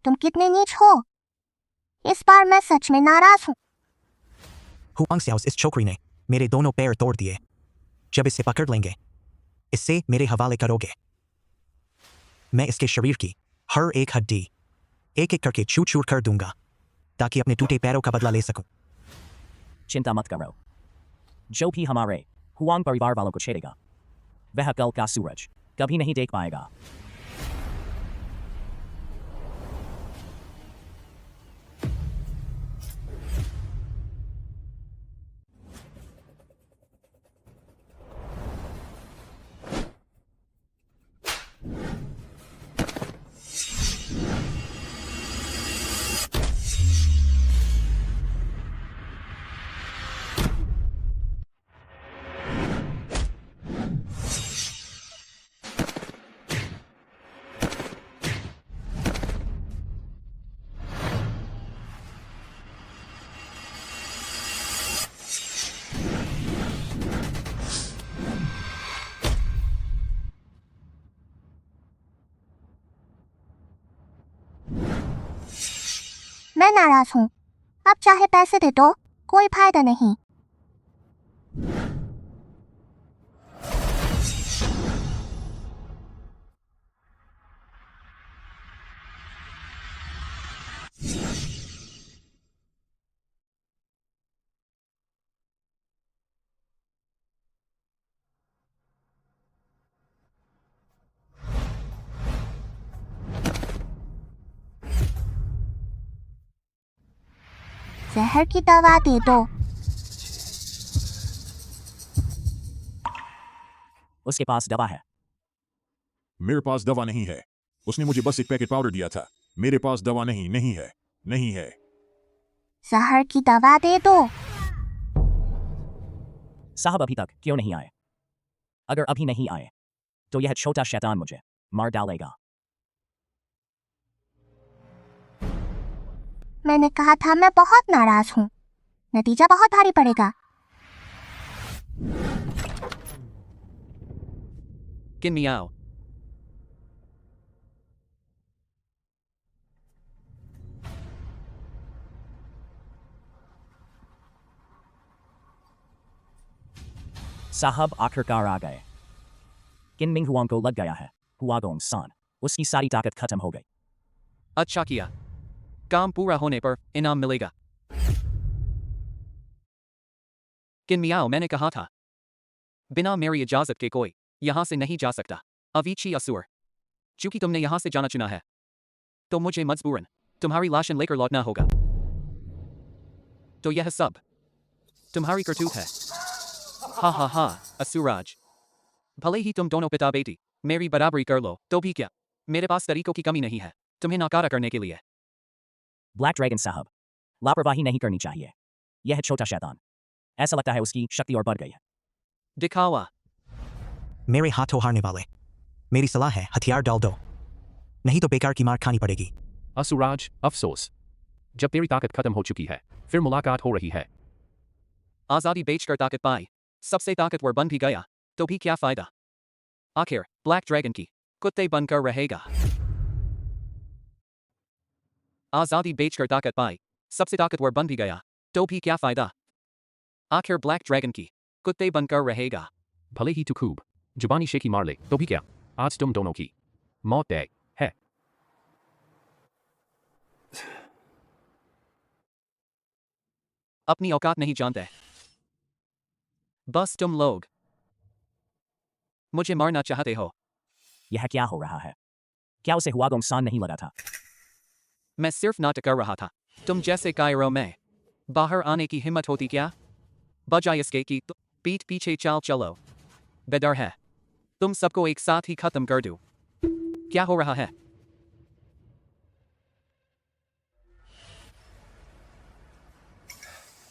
तुम कितने नीच हो। इस बार मैं सच में नाराज हूँ। हुआंग स्याओ, इस छोकरी ने मेरे दोनों पैर तोड़ दिए। जब इसे पकड़ लेंगे, इससे मेरे हवाले करोगे। मैं इसके शरीर की हर एक हड्डी एक एक करके चूर चूर कर दूंगा, ताकि अपने टूटे पैरों का बदला ले सकूं। चिंता मत करो। जो भी हमारे हुआंग परिवार वालों को छेड़ेगा, वह कल का सूरज कभी नहीं देख पाएगा। मैं नाराज हूँ। अब चाहे पैसे दे दो, कोई फायदा नहीं। जहर की दवा दे दो। उसके पास दवा है। मेरे पास दवा नहीं है। उसने मुझे बस एक पैकेट पाउडर दिया था। मेरे पास दवा नहीं है। नहीं है। जहर की दवा दे दो। साहब अभी तक क्यों नहीं आए? अगर अभी नहीं आए तो यह छोटा शैतान मुझे मार डालेगा। मैंने कहा था मैं बहुत नाराज हूँ। नतीजा बहुत भारी पड़ेगा। Gin meow. साहब आखिरकार आ गए। किन मिंग हुआंग को लग गया है हुआगोंग सान। उसकी सारी ताकत खत्म हो गई। अच्छा किया। काम पूरा होने पर इनाम मिलेगा। किन मियाओ, मैंने कहा था बिना मेरी इजाजत के कोई यहां से नहीं जा सकता। अवीची असुर, चूंकि तुमने यहां से जाना चुना है तो मुझे मजबूरन तुम्हारी लाशन लेकर लौटना होगा। तो यह सब तुम्हारी करतूत है। हा असुराज, भले ही तुम दोनों पिता बेटी मेरी बराबरी कर लो तो भी क्या मेरे पास तरीकों की कमी नहीं है तुम्हें नाकारा करने के लिए। ब्लैक ड्रैगन साहब, लापरवाही नहीं करनी चाहिए। यह छोटा शैतान, ऐसा लगता है उसकी शक्ति और बढ़ गई है। दिखावा। मेरे हाथों हारने वाले, मेरी सलाह है हथियार डाल दो, नहीं तो बेकार की मार खानी पड़ेगी। असुराज, अफसोस, जब तेरी ताकत खत्म हो चुकी है फिर मुलाकात हो रही है। आजादी बेचकर ताकत पाई, सबसे ताकतवर बन भी गया तो भी क्या फायदा। आखिर ब्लैक ड्रैगन की कुत्ते बनकर रहेगा। आजादी बेचकर ताकत पाई, सबसे ताकतवर बन भी गया तो भी क्या फायदा। आखिर ब्लैक ड्रैगन की कुत्ते बनकर रहेगा। भले ही तू खूब जुबानी शेखी मार ले तो भी क्या, आज तुम दोनों की मौत तय है। अपनी औकात नहीं जानते बस तुम लोग मुझे मारना चाहते हो। यह क्या हो रहा है? क्या उसे हुआगोंग सान नहीं लगा था? मैं सिर्फ नाटक कर रहा था। तुम जैसे कायरों में बाहर आने की हिम्मत होती क्या? बजाय इसके कि पीठ पीछे चाल चलो। बेडर है तुम सबको एक साथ ही खत्म कर दूं। क्या हो रहा है?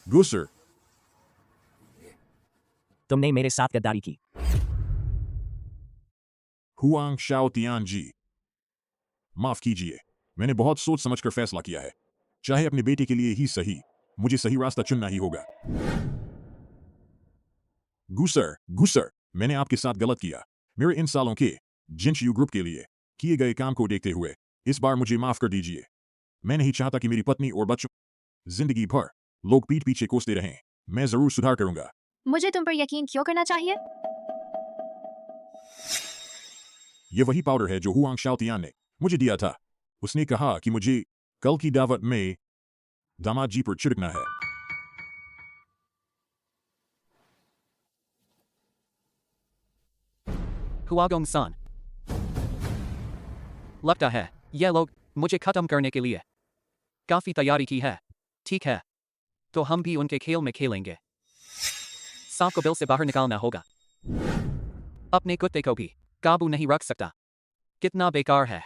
गुसर, तुमने मेरे साथ गद्दारी की। हुआंग शाओ तियान जी, माफ कीजिए। मैंने बहुत सोच समझकर फैसला किया है। चाहे अपने बेटे के लिए ही सही, मुझे सही रास्ता चुनना ही होगा। गुसर, मैंने आपके साथ गलत किया। मेरे इन सालों के जिनशियू ग्रुप के लिए किए गए काम को देखते हुए इस बार मुझे माफ कर दीजिए। मैं नहीं चाहता कि मेरी पत्नी और बच्चों जिंदगी भर लोग पीठ पीछे कोसते रहें। मैं जरूर सुधार करूंगा। मुझे तुम पर यकीन क्यों करना चाहिए? ये वही पाउडर है जो हुआंग शाओतियान ने मुझे दिया था। उसने कहा कि मुझे कल की दावत में दामाद जी पर छिड़कना है। हुआगोंग सान, लगता है ये लोग मुझे खत्म करने के लिए काफी तैयारी की है। ठीक है, तो हम भी उनके खेल में खेलेंगे। सांप को बिल से बाहर निकालना होगा। अपने कुत्ते को भी काबू नहीं रख सकता। कितना बेकार है।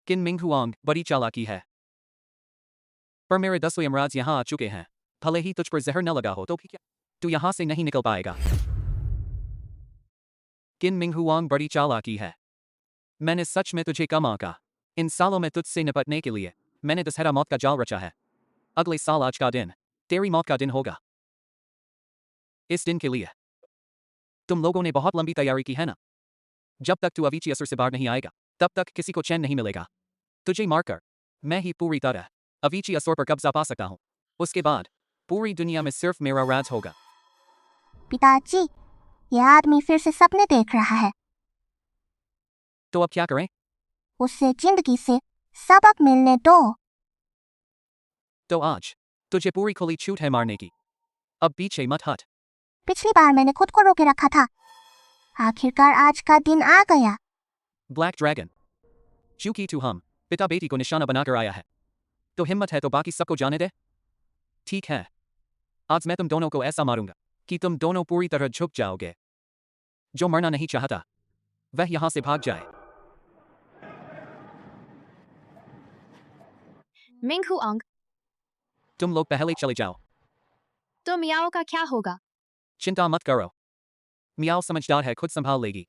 किन मिंग हुआंग बड़ी चालाकी है, पर मेरे 10वें अमराज यहां आ चुके हैं। भले ही तुझ पर जहर न लगा हो तो भी क्या, तू यहां से नहीं निकल पाएगा। किन मिंग हुआंग बड़ी चालाकी है। मैंने सच में तुझे कम आंका। इन सालों में तुझसे निपटने के लिए मैंने दशहरा मौत का जाल रचा है। अगले साल आज का दिन तेरी मौत का दिन होगा। इस दिन के लिए तुम लोगों ने बहुत लंबी तैयारी की है ना। जब तक तू अवीची असुर से बाहर नहीं आएगा तब तक किसी को चैन नहीं मिलेगा। तुझे मारकर मैं ही पूरी तरह अवीची असुर पर कब्जा पा सकता हूं। उसके बाद पूरी दुनिया में सिर्फ मेरा राज होगा। पिताजी, यह आदमी फिर से सपने देख रहा है। तो अब क्या करें? उससे जिंदगी से सबक मिलने दो। तो आज तुझे पूरी खुली छूट है मारने की। अब पीछे मत हट। पिछली बार मैंने खुद को रोके रखा था। आखिरकार आज का दिन आ गया। ब्लैक ड्रैगन, चूंकि तू हम पिता बेटी को निशाना बनाकर आया है तो हिम्मत है तो बाकी सबको जाने दे। ठीक है, आज मैं तुम दोनों को ऐसा मारूंगा कि तुम दोनों पूरी तरह झुक जाओगे। जो मरना नहीं चाहता वह यहां से भाग जाए। मिंग हुआंग, तुम लोग पहले चले जाओ। तो मियाओ का क्या होगा? चिंता मत करो, मियाओ समझदार है, खुद संभाल लेगी।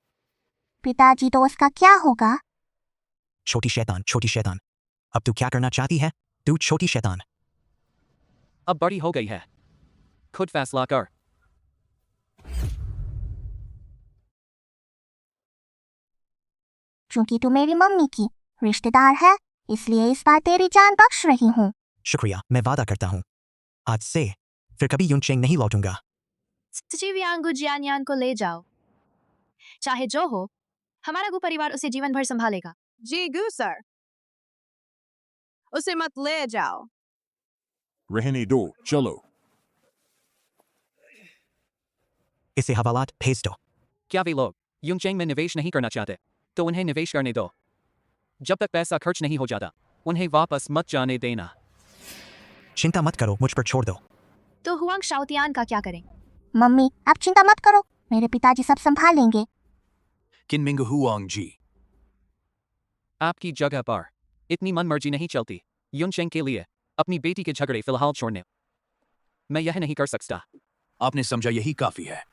पिताजी तो उसका क्या होगा? छोटी शैतान, अब तू क्या करना चाहती है? तू छोटी शैतान। अब बड़ी हो गई है, खुद फैसला कर। चूंकि तू मेरी मम्मी की रिश्तेदार है, इसलिए इस बार तेरी जान बख्श रही हूँ। शुक्रिया, मैं वादा करता हूँ आज से फिर कभी यूनचेंग नहीं लौटूंगा। चिवियांगु जियानियान को ले जाओ, चाहे जो हो, हमारा गु परिवार उसे जीवन भर संभालेगा। जी गू सर, उसे मत ले जाओ। रहने दो, चलो। इसे हवालात भेज दो। क्या वे लोग यूनचेंग में निवेश नहीं करना चाहते तो उन्हें निवेश करने दो। जब तक पैसा खर्च नहीं हो जाता उन्हें वापस मत जाने देना। चिंता मत करो, मुझ पर छोड़ दो। तो हुआंग शाओतियान का क्या करें? मम्मी, आप चिंता मत करो, मेरे पिताजी सब संभाल लेंगे। किनमिंग हुआंग जी, आपकी जगह पर इतनी मनमर्जी नहीं चलती यूनचेंग के लिए अपनी बेटी के झगड़े फिलहाल छोड़ने। मैं यह नहीं कर सकता। आपने समझा यही काफी है।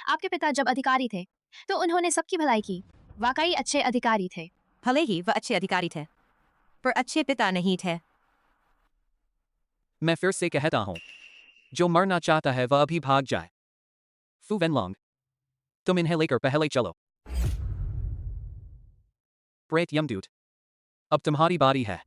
आपके पिता जब अधिकारी थे तो उन्होंने सबकी भलाई की, वाकई अच्छे अधिकारी थे। भले ही वह अच्छे अधिकारी थे, पर अच्छे पिता नहीं थे। मैं फिर से कहता हूं, जो मरना चाहता है वह अभी भाग जाए। फू वेनलोंग, तुम इन्हें लेकर पहले चलो। प्रेत यमदूत, अब तुम्हारी बारी है।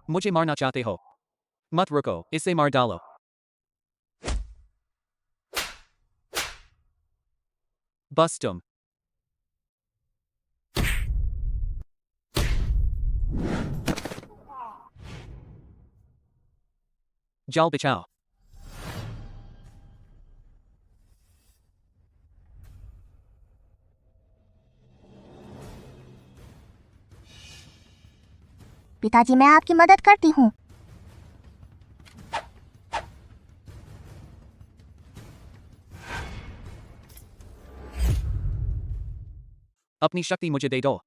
मुझे मारना चाहते हो? मत रुको, इसे मार डालो। बस तुम। जाल बिछाओ। पिताजी, मैं आपकी मदद करती हूँ। अपनी शक्ति मुझे दे दो।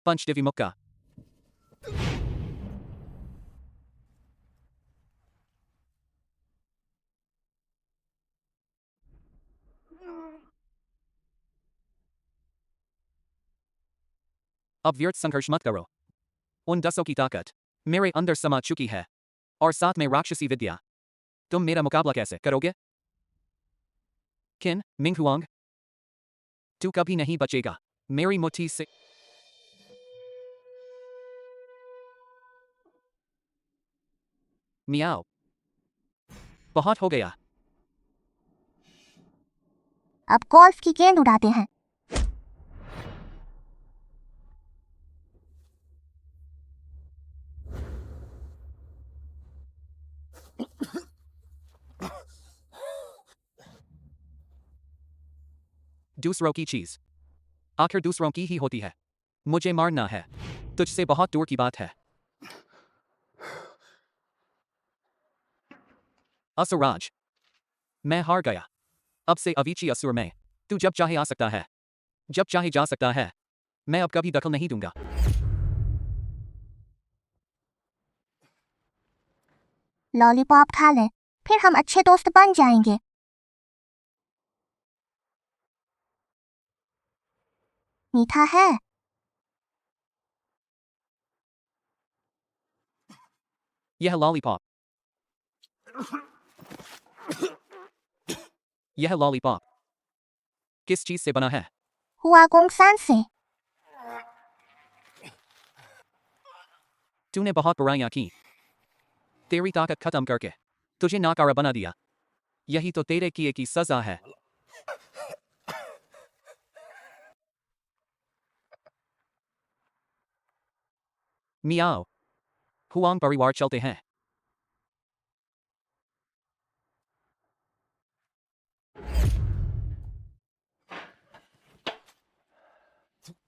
पंच दिव्य मुक्का। अब व्यर्थ संघर्ष मत करो। उन 10 की ताकत मेरे अंदर समा चुकी है और साथ में राक्षसी विद्या। तुम मेरा मुकाबला कैसे करोगे? किन मिंग हुआंग, तू कभी नहीं बचेगा मेरी मुट्ठी से। मियाओ, बहुत हो गया। अब गोल्फ की गेंद उड़ाते हैं। दूसरों की चीज आखिर दूसरों की ही होती है। मुझे मारना है तुझसे बहुत दूर की बात है। असुराज, मैं हार गया। अब से अविची असुर में तू जब चाहे आ सकता है, जब चाहे जा सकता है। मैं अब कभी दखल नहीं दूंगा। लॉलीपॉप खा लें, फिर हम अच्छे दोस्त बन जाएंगे। मीठा है। यह लॉलीपॉप यह लॉलीपॉप किस चीज से बना है? हुआ गोंगसान से। तूने बहुत बुराइयां की, तेरी ताकत खत्म करके तुझे नाकारा बना दिया। यही तो तेरे किए की सजा है। मियाओ, हुआंग परिवार चलते हैं।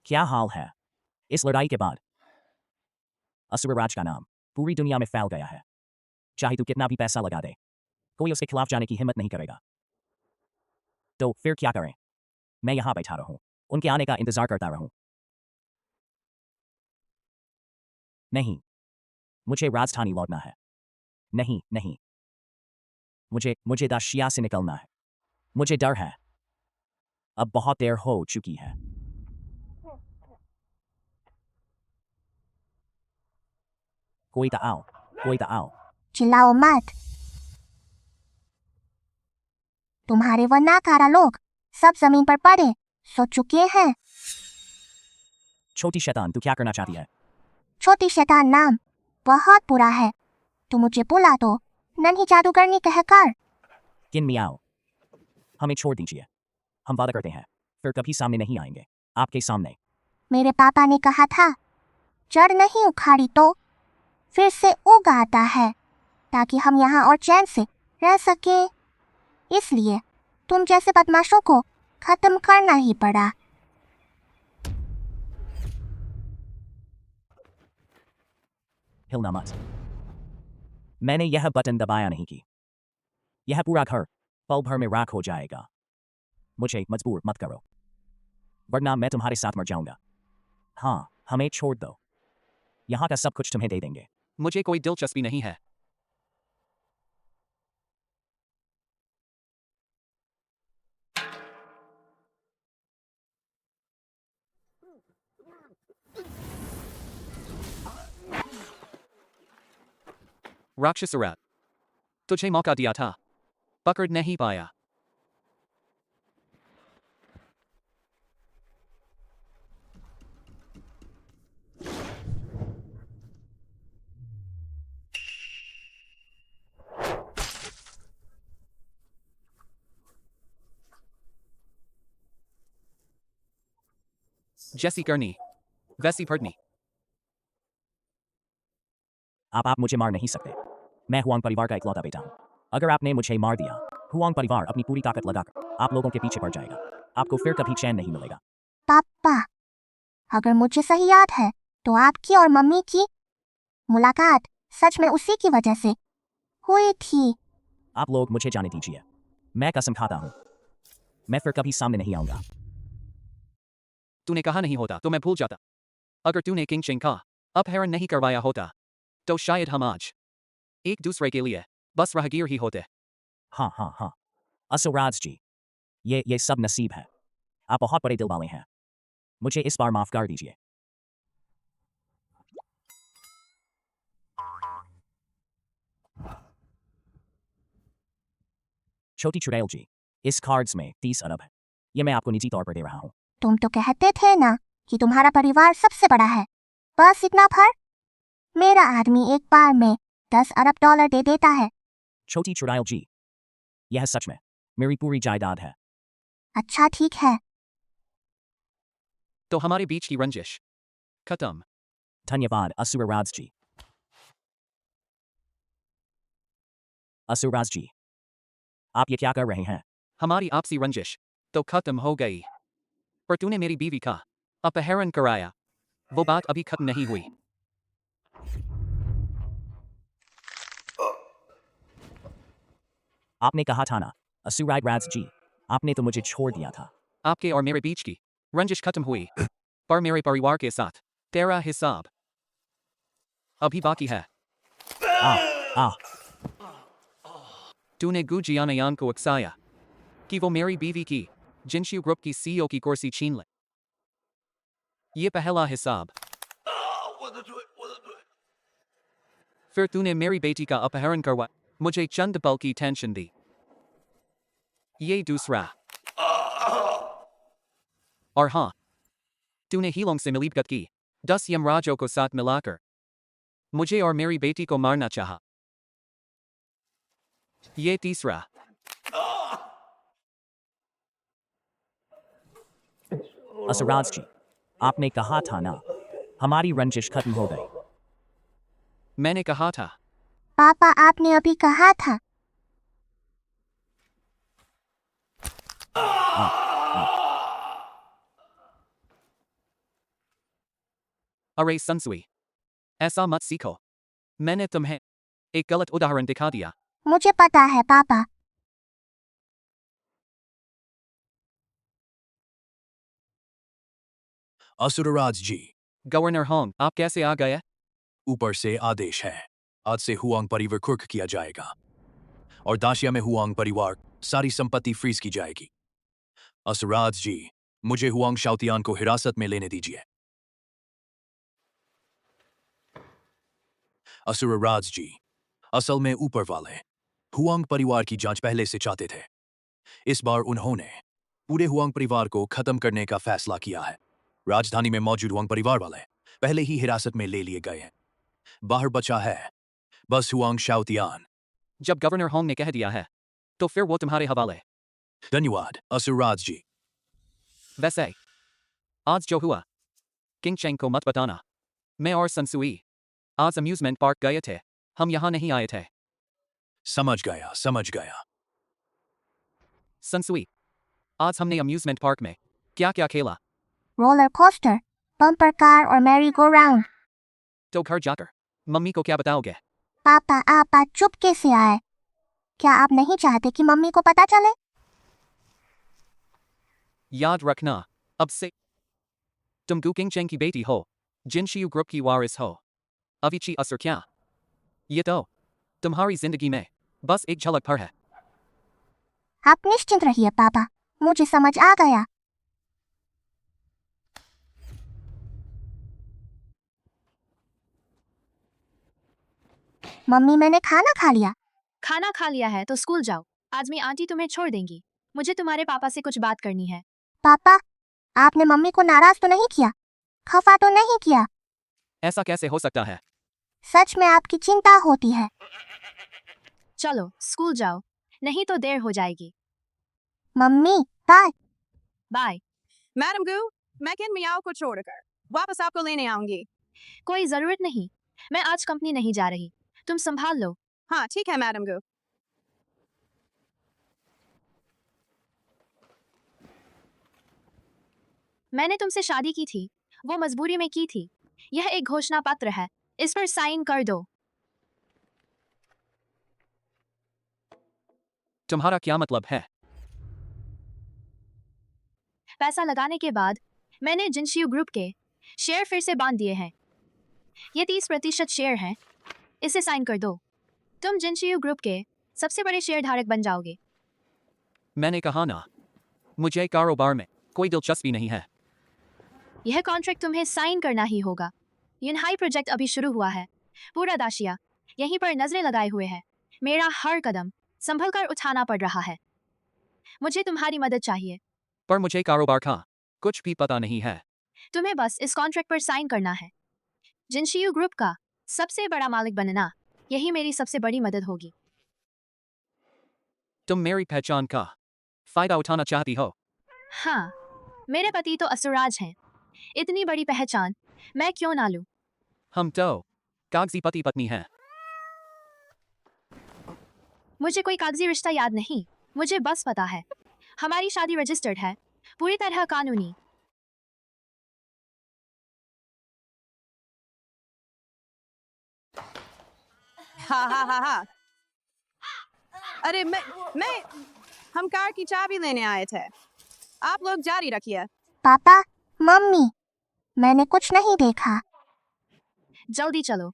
क्या हाल है? इस लड़ाई के बाद असुरराज का नाम पूरी दुनिया में फैल गया है। चाहे तू कितना भी पैसा लगा दे, कोई उसके खिलाफ जाने की हिम्मत नहीं करेगा। तो फिर क्या करें? मैं यहां बैठा रहूं, उनके आने का इंतजार करता रहूं? नहीं, मुझे राजधानी लौटना है। नहीं नहीं, मुझे दाशिया से निकलना है। मुझे डर है, अब बहुत देर हो चुकी है। कोई तो आओ, कोई तो आओ। चिल्लाओ मत। तुम्हारे वो नाकारा लोग सब जमीन पर पड़े सो चुके हैं। छोटी शैतान, तू क्या करना चाहती है? छोटी शैतान नाम बहुत बुरा है। तू मुझे बुला दो नन्ही जादूगरनी कहकर। किन मियाओ, हमें छोड़ दीजिए। हम वादा करते हैं फिर कभी सामने नहीं आएंगे आपके सामने। मेरे पापा ने कहा था जड़ नहीं उखाड़ी तो फिर से उगाता है, ताकि हम यहाँ और चैन से रह सके। इसलिए तुम जैसे बदमाशों को खत्म करना ही पड़ा। हिलना मत। मैंने यह बटन दबाया नहीं कि यह पूरा घर पल भर में राख हो जाएगा। मुझे मजबूर मत करो, वरना मैं तुम्हारे साथ मर जाऊंगा। हाँ, हमें छोड़ दो, यहाँ का सब कुछ तुम्हें दे देंगे। मुझे कोई दिलचस्पी नहीं है। राक्षसराज, तुझे मौका दिया था, पकड़ नहीं पाया। जैसी करनी वैसी भरनी। आप मुझे मार नहीं सकते। मैं हुआंग परिवार का इकलौता बेटा हूँ। अगर आपने मुझे मार दिया, हुआंग परिवार अपनी पूरी ताकत लगाकर आप लोगों के पीछे पड़ जाएगा। आपको फिर कभी चैन नहीं मिलेगा। पापा, अगर मुझे सही याद है तो आपकी और मम्मी की मुलाकात सच में उसी की वजह से हुई थी। आप लोग मुझे जाने दीजिए, मैं कसम खाता हूँ मैं फिर कभी सामने नहीं आऊंगा। तूने कहा नहीं होता तो मैं भूल जाता। अगर तूने किंग चिंग का अपहरण नहीं करवाया होता तो शायद हम आज एक दूसरे के लिए बस राहगीर ही होते। हाँ हाँ हाँ, असुराज जी, ये सब नसीब है। आप बहुत बड़े दिल वाले हैं। मुझे इस बार माफ कर दीजिए। छोटी चुड़ैल जी, इस कार्ड्स में 30 अरब है। ये मैं आपको निजी तौर पर दे रहा हूँ। तुम तो कहते थे ना कि तुम्हारा परिवार सबसे बड़ा है, बस इतना भर। मेरा आदमी एक बार में 10 अरब डॉलर दे देता है। छोटी चुड़ैल जी, यह सच में मेरी पूरी जायदाद है। अच्छा ठीक है। तो हमारे बीच की रंजिश खत्म। धन्यवाद असुरराज जी। असुरराज जी, आप ये क्या कर रहे हैं? हमारी आपसी रंजिश तो खत्म हो गई, पर तूने मेरी बीवी का अपहरण कराया। वो बात अभी खत्म नहीं हुई। आपने कहा था ना असुरराज जी, आपने तो मुझे छोड़ दिया था। आपके और मेरे बीच की रंजिश खत्म हुई, पर मेरे परिवार के साथ तेरा हिसाब अभी बाकी है। आ तूने गु जियानयान को उकसाया कि वो मेरी बीवी की जिनशियू ग्रुप की सीईओ की कुर्सी छीन ले। ये पहला हिसाब। फिर तूने मेरी बेटी का अपहरण करवा मुझे चंद पल की टेंशन दी। ये दूसरा। और हाँ, तूने हीलोंग से मिलीभगत की, 10 यमराजों को साथ मिलाकर मुझे और मेरी बेटी को मारना चाहा। ये तीसरा। असराज जी, आपने कहा था ना, हमारी रंजिश खत्म हो गई। मैंने कहा था। पापा आपने अभी कहा था। अरे संसुई, ऐसा मत सीखो। मैंने तुम्हें एक गलत उदाहरण दिखा दिया। मुझे पता है पापा। असुरराज जी, गवर्नर होंग, आप कैसे आ गए? ऊपर से आदेश है। आज से हुआंग परिवार कुर्क किया जाएगा और दाशिया में हुआंग परिवार सारी संपत्ति फ्रीज की जाएगी। असुराज जी, मुझे हुआंग शाओतियान को हिरासत में लेने दीजिए। असुरराज जी, असल में ऊपर वाले हुआंग परिवार की जांच पहले से चाहते थे। इस बार उन्होंने पूरे हुआंग परिवार को खत्म करने का फैसला किया है। राजधानी में मौजूद हुआंग परिवार वाले पहले ही हिरासत में ले लिए गए हैं। बाहर बचा है बस हुआंग शाओतियान। जब गवर्नर होंग ने कह दिया है, तो फिर वो तुम्हारे हवाले। धन्यवाद असुरराज जी। वैसे आज जो हुआ, किंग चेंग को मत बताना। मैं और संसुई आज अम्यूजमेंट पार्क गए थे। हम यहाँ नहीं आए थे। समझ गया। संसुई, आज हमने अम्यूजमेंट पार्क में क्या क्या खेला? रोलर कोस्टर, बम्पर कार और मैरी गो राउंड। तो घर जाकर मम्मी को क्या बताओगे? पापा आप आज चुप कैसे आए? क्या आप नहीं चाहते कि मम्मी को पता चले? याद रखना, अब से तुम गु किंग चेंग की बेटी हो, जिनशियू ग्रुप की वारिस हो। अविची असर क्या? ये तो तुम्हारी जिंदगी में बस एक झलक भर है। आप निश्चिंत रहिए पापा, मुझे समझ आ गया। मम्मी मैंने खाना खा लिया। खाना खा लिया है तो स्कूल जाओ। आज मैं आंटी तुम्हें छोड़ देंगी। मुझे तुम्हारे पापा से कुछ बात करनी है। पापा, आपने मम्मी को नाराज तो नहीं किया? खफा तो नहीं किया? ऐसा कैसे हो सकता है? सच में आपकी चिंता होती है। चलो स्कूल जाओ, नहीं तो देर हो जाएगी। Mummy bye. बाय। मैडम गू, मैं किन मियाओ को छोड़कर वापस आपको लेने आऊंगी। कोई जरूरत नहीं, मैं आज कंपनी नहीं जा रही। तुम संभाल लो। हाँ ठीक है मैडम गू। मैंने तुमसे शादी की थी, वो मजबूरी में की थी। यह एक घोषणा पत्र है, इस पर साइन कर दो। तुम्हारा क्या मतलब है? पैसा लगाने के बाद मैंने जिनशियू ग्रुप के शेयर फिर से बांध दिए हैं। ये 30% शेयर हैं, इसे साइन कर दो। तुम जिनशियू ग्रुप के सबसे बड़े शेयर धारक बन जाओगे। मैंने कहा ना, मुझे कारोबार में कोई दिलचस्पी नहीं है। यह कॉन्ट्रैक्ट तुम्हें साइन करना ही होगा। यूनहाई प्रोजेक्ट अभी शुरू हुआ है। पूरा दाशिया यहीं पर नजरें लगाए हुए है। मेरा हर कदम संभल कर उठाना पड़ रहा है। मुझे तुम्हारी मदद चाहिए। पर मुझे कारोबार का कुछ भी पता नहीं है। तुम्हें बस इस कॉन्ट्रैक्ट पर साइन करना है। जिनशियू ग्रुप का सबसे बड़ा मालिक बनना, यही मेरी सबसे बड़ी मदद होगी। तुम मेरी पहचान का फायदा उठाना चाहती हो? हाँ, मेरे पति तो असुराज हैं। इतनी बड़ी पहचान मैं क्यों ना लूं? हम तो कागजी पति पत्नी हैं। मुझे कोई कागजी रिश्ता याद नहीं, मुझे बस पता है हमारी शादी रजिस्टर्ड है, पूरी तरह कानूनी। हा। अरे मैं हम कार की चाबी लेने आए थे। आप लोग जारी रखिए। पापा, मम्मी, मैंने कुछ नहीं देखा। जल्दी चलो।